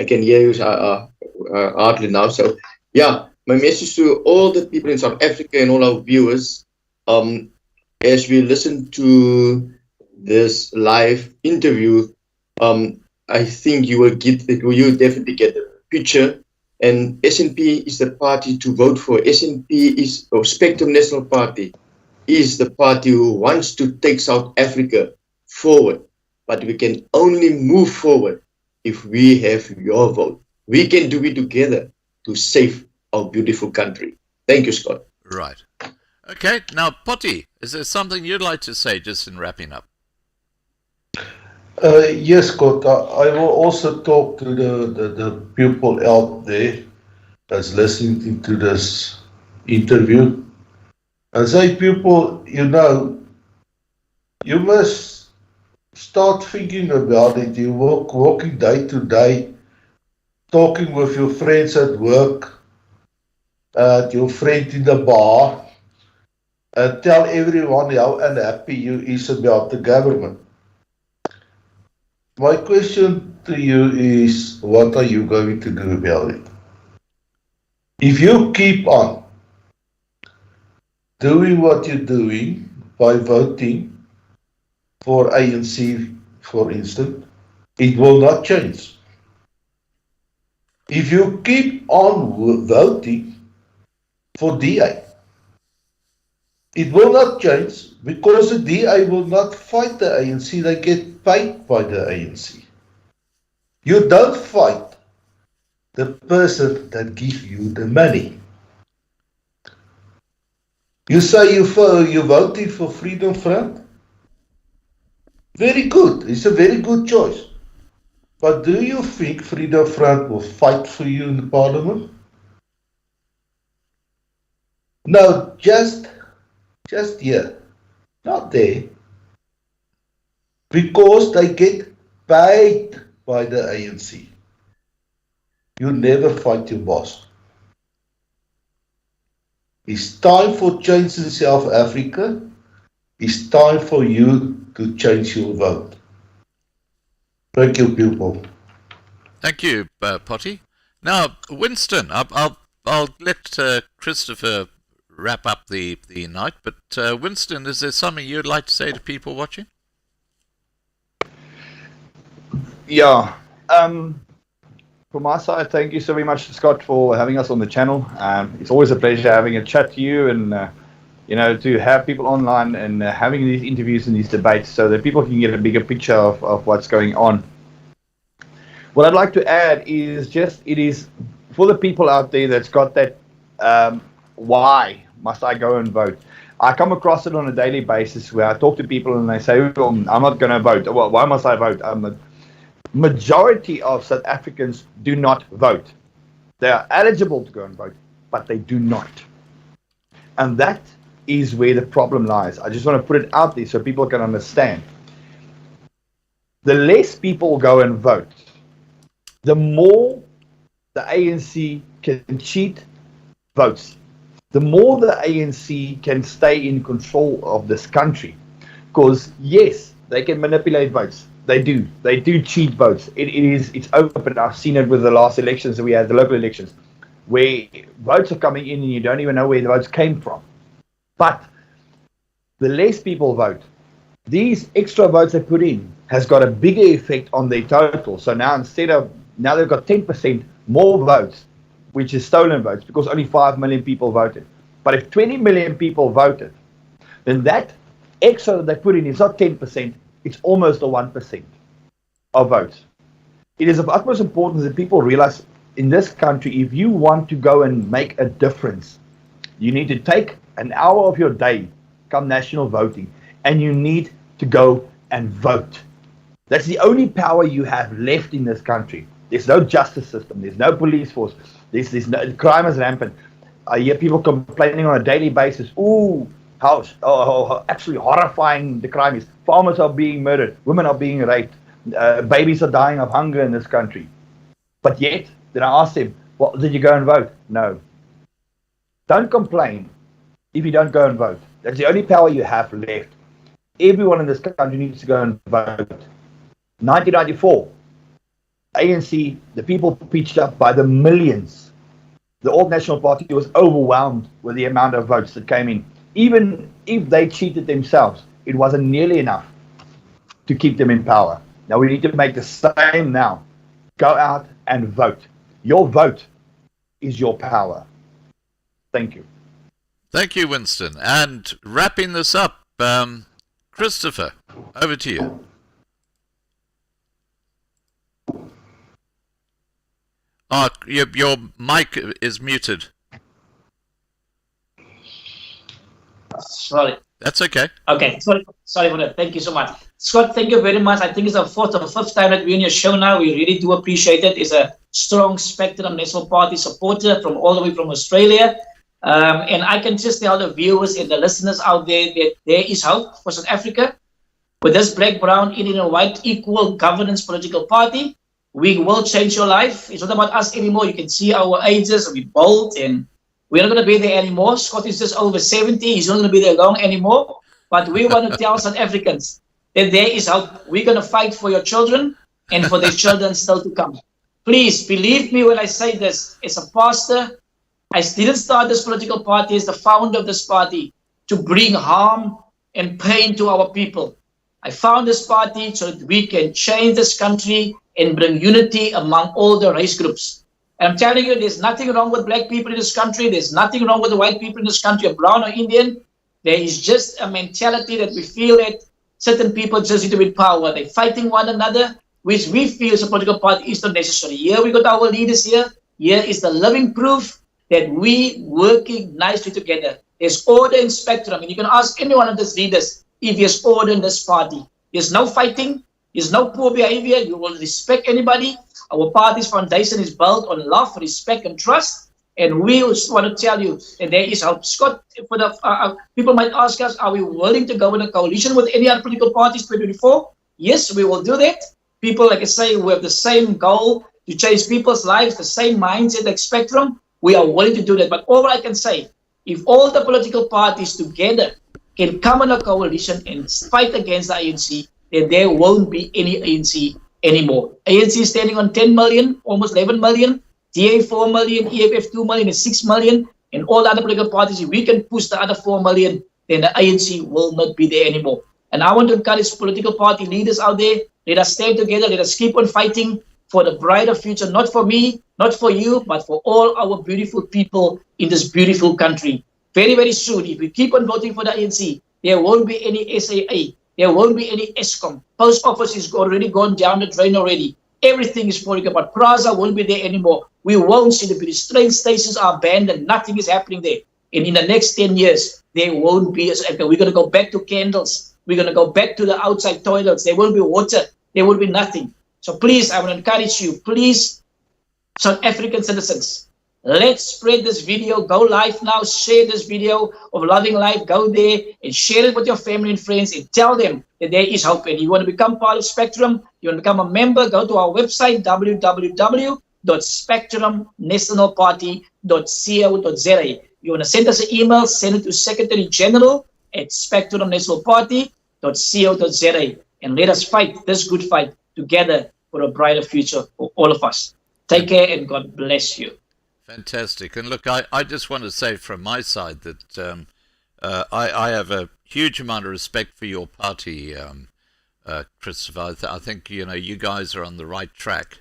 can hear you hardly now. So, yeah, my message to all the people in South Africa and all our viewers, as we listen to this live interview, I think you will definitely get the picture. And SNP is the party to vote for. SNP is, or Spectrum National Party, is the party who wants to take South Africa forward. But we can only move forward if we have your vote. We can do it together to save our beautiful country. Thank you, Scott. Right. Okay, now, Potty, is there something you'd like to say just in wrapping up? Yes, Scott. I will also talk to the people out there that's listening to this interview. And say, people, you know, you must start thinking about it. You walking day to day, talking with your friends at work, your friend in the bar, and tell everyone how unhappy you is about the government. My question to you is, what are you going to do about it? If you keep on doing what you're doing by voting for ANC, for instance, it will not change. If you keep on voting for DA, it will not change because the DA will not fight the ANC, they get paid by the ANC. You don't fight the person that gives you the money. You say you're voting for Freedom Front? Very good, it's a very good choice. But do you think Freedom Front will fight for you in the parliament? No, just here, not there. Because they get paid by the ANC. You never fight your boss. It's time for change in South Africa. It's time for you to change your vote. Thank you, people. Thank you, Potty. Now, Winston, I'll let Christopher wrap up the night, but Winston, is there something you'd like to say to people watching? Yeah. From my side, thank you so very much, Scott, for having us on the channel. It's always a pleasure having a chat to you and, to have people online and having these interviews and these debates so that people can get a bigger picture of what's going on. What I'd like to add is it is for the people out there that's got that, why must I go and vote? I come across it on a daily basis where I talk to people and they say, well, I'm not going to vote. Well, why must I vote? Majority of South Africans do not vote. They are eligible to go and vote, but they do not. And that is where the problem lies. I just want to put it out there so people can understand. The less people go and vote, the more the ANC can cheat votes. The more the ANC can stay in control of this country. Because yes, they can manipulate votes. They do. They do cheat votes. It's open. I've seen it with the last elections that we had, the local elections, where votes are coming in and you don't even know where the votes came from. But the less people vote, these extra votes they put in has got a bigger effect on their total. So now now they've got 10% more votes, which is stolen votes, because only 5 million people voted. But if 20 million people voted, then that extra that they put in is not 10%, it's almost a 1%. of votes. It is of utmost importance that people realize in this country, if you want to go and make a difference, you need to take an hour of your day come national voting, and you need to go and vote. That's the only power you have left in this country. There's no justice system. There's no police force. There's no, crime is rampant. I hear people complaining on a daily basis. Ooh, how absolutely horrifying the crime is. Farmers are being murdered. Women are being raped. Babies are dying of hunger in this country. But yet, then I asked him, well, did you go and vote? No. Don't complain if you don't go and vote. That's the only power you have left. Everyone in this country needs to go and vote. 1994, ANC, the people pitched up by the millions. The All National Party was overwhelmed with the amount of votes that came in. Even if they cheated themselves, it wasn't nearly enough to keep them in power. Now we need to make the same now. Go out and vote. Your vote is your power. Thank you. Thank you, Winston. And wrapping this up, Christopher, over to you. Oh, your mic is muted. Sorry. That's okay. Okay, sorry for that. Thank you so much. Scott, thank you very much. I think it's the fourth or fifth time that we're on your show now. We really do appreciate it. It's a strong Spectrum National Party supporter from all the way from Australia. And I can just tell the viewers and the listeners out there that there is hope for South Africa. With this black, brown, Indian and white equal governance political party, we will change your life. It's not about us anymore. You can see our ages, we're bold, and we're not going to be there anymore. Scott is just over 70. He's not going to be there long anymore. But we want to tell South Africans that there is hope. We're going to fight for your children and for their children still to come. Please believe me when I say this. As a pastor, I didn't start this political party as the founder of this party to bring harm and pain to our people. I found this party so that we can change this country and bring unity among all the race groups. And I'm telling you, there's nothing wrong with black people in this country. There's nothing wrong with the white people in this country, or brown or Indian. There is just a mentality that we feel that certain people just need to be in power. They're fighting one another, which we feel as a political party is not necessary. Here we got our leaders here. Here is the living proof that we working nicely together. There's order in Spectrum. And you can ask any one of these leaders if there's order in this party. There's no fighting. There's no poor behavior. You will respect anybody. Our party's foundation is built on love, respect, and trust. And we just want to tell you that there is hope. Scott, for the people might ask us, are we willing to go in a coalition with any other political parties 2024? Yes, we will do that. People, like I say, we have the same goal to change people's lives, the same mindset like Spectrum. We are willing to do that. But all I can say, if all the political parties together can come in a coalition and fight against the ANC, then there won't be any ANC anymore. ANC is standing on 10 million, almost 11 million, DA 4 million, EFF 2 million, and 6 million, and all the other political parties. If we can push the other 4 million, then the ANC will not be there anymore. And I want to encourage political party leaders out there, let us stand together, let us keep on fighting for the brighter future, not for me, not for you, but for all our beautiful people in this beautiful country. Very, very soon, if we keep on voting for the ANC, there won't be any SAA. There won't be any ESCOM. Post office is already gone down the drain already. Everything is falling apart. Plaza won't be there anymore. We won't see the train stations are abandoned. Nothing is happening there. And in the next 10 years, there won't be. We're going to go back to candles. We're going to go back to the outside toilets. There won't be water. There will be nothing. So please, I will encourage you. Please, South African citizens, let's spread this video. Go live now. Share this video of Loving Life. Go there and share it with your family and friends and tell them that there is hope. And you want to become part of Spectrum, you want to become a member, go to our website, www.spectrumnationalparty.co.za. You want to send us an email, send it to Secretary General at spectrumnationalparty.co.za. And let us fight this good fight together for a brighter future for all of us. Take care and God bless you. Fantastic. And look, I just want to say from my side that I have a huge amount of respect for your party, Christopher. I think, you guys are on the right track.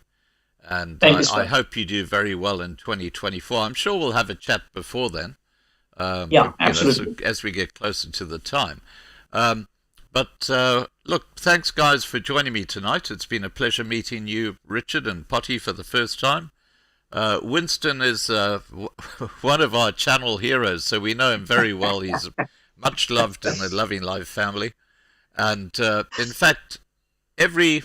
And I hope you do very well in 2024. I'm sure we'll have a chat before then. Yeah, absolutely. As we get closer to the time. But look, thanks guys for joining me tonight. It's been a pleasure meeting you, Richard and Potty, for the first time. Winston is one of our channel heroes, so we know him very well. He's much loved in the Loving Life family. And in fact, every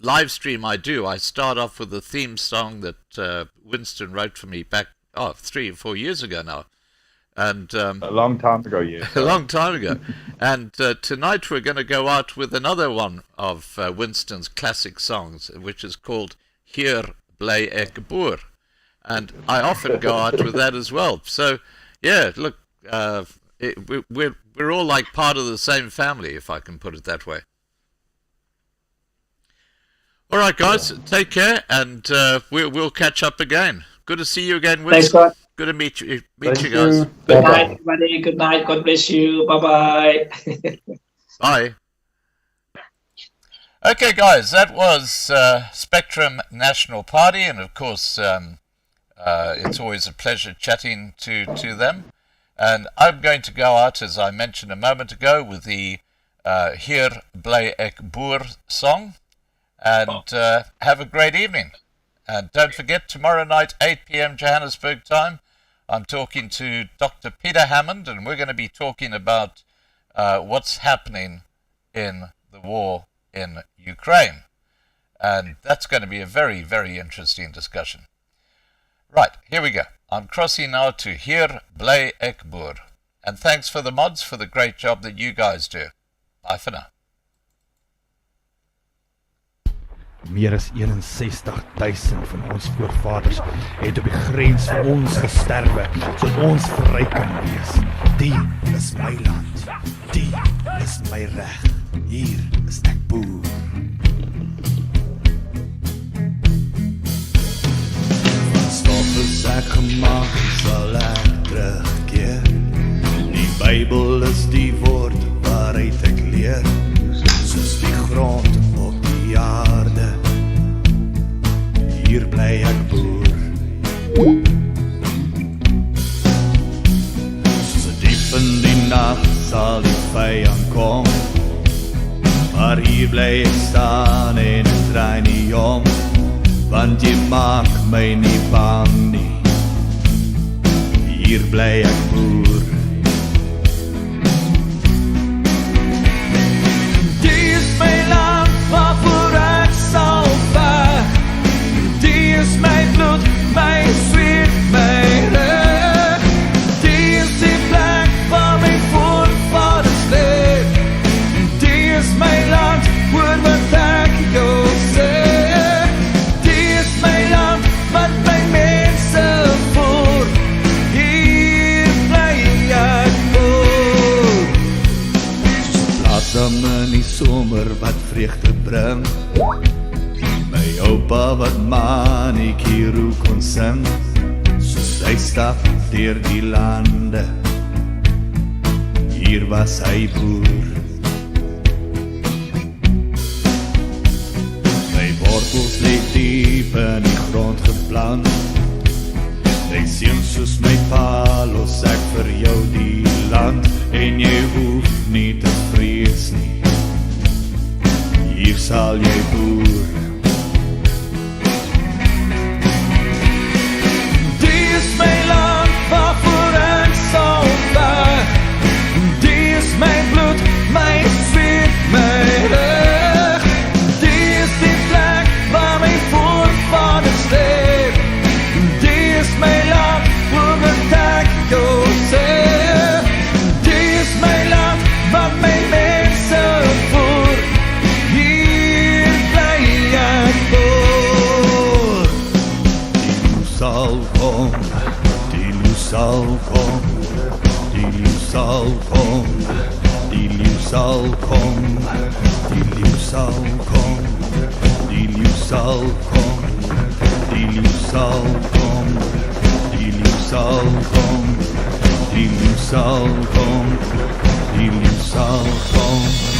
live stream I do, I start off with a theme song that Winston wrote for me back 3 or 4 years ago now. And a long time ago, yeah. A long time ago. And tonight we're going to go out with another one of Winston's classic songs, which is called Hier Bly Ek Boer. And I often go out with that as well. So, yeah, look, we're all like part of the same family, if I can put it that way. All right, guys, take care, and we'll catch up again. Good to see you again, Winston. Thanks, God. Good to meet you guys. Good night, everybody. Good night. God bless you. Bye-bye. Bye. Okay, guys, that was Spectrum National Party, and of course, it's always a pleasure chatting to them. And I'm going to go out, as I mentioned a moment ago, with the Hier Bly Ek Boer song, and have a great evening. And don't forget, tomorrow night, 8 p.m. Johannesburg time, I'm talking to Dr. Peter Hammond, and we're going to be talking about what's happening in the war in Ukraine. And that's going to be a very, very interesting discussion. Right, here we go. I'm crossing now to Hier Bly Ek Boer. And thanks for the mods for the great job that you guys do. Bye for now. Meer as 61,000 van ons voorvaders het op die grens vir ons gesterwe, sodat ons vry kan wees. Die is my land, die is my reg, hier is ek boer. Van stof is ek gemaak, sal ek terugkeer. Die Bybel is die woord waaruit ek leer, soos die grond op die aarde. Hier bly ek boer. Soos diep in die nag sal die vyand kom, maar hier bly ek staan en ek draai nie om, want jy maak my nie bang nie. Hier bly ek boer. Die is my land waarvoor ek sal veg. Die is my bloed, my sweet, my reg. Die is die plek waar my voorvaders leef. Die is my land, hoor wat ek jou sê. Die is my land, wat my mense voer. Hier bly ek boer. Soos bladam in die somer wat vreugde bring. My oupa wat maniekie kon sing, soos hy stap deur die lande. Hier was hy boer. My wortels lê diep in die grond geplant. Hy sien soos my pa, los ek vir jou die land, en jy hoef nie te vrees nie. Hier sal jy boer. My land waarvoor ek sal veg. Die is my bloed, my sweet, my reg. Die is die plek waar my voorvaders leef. Die is my land, hoor wat ek jou sê. Die is my land, wat my mense voer. Hier bly ek boer. Die sal kom. Sal kom, die leeu sal kom, die leeu sal kom, die leeu sal kom, die leeu sal kom, die leeu sal kom, die leeu sal kom, die leeu sal kom, die leeu sal kom.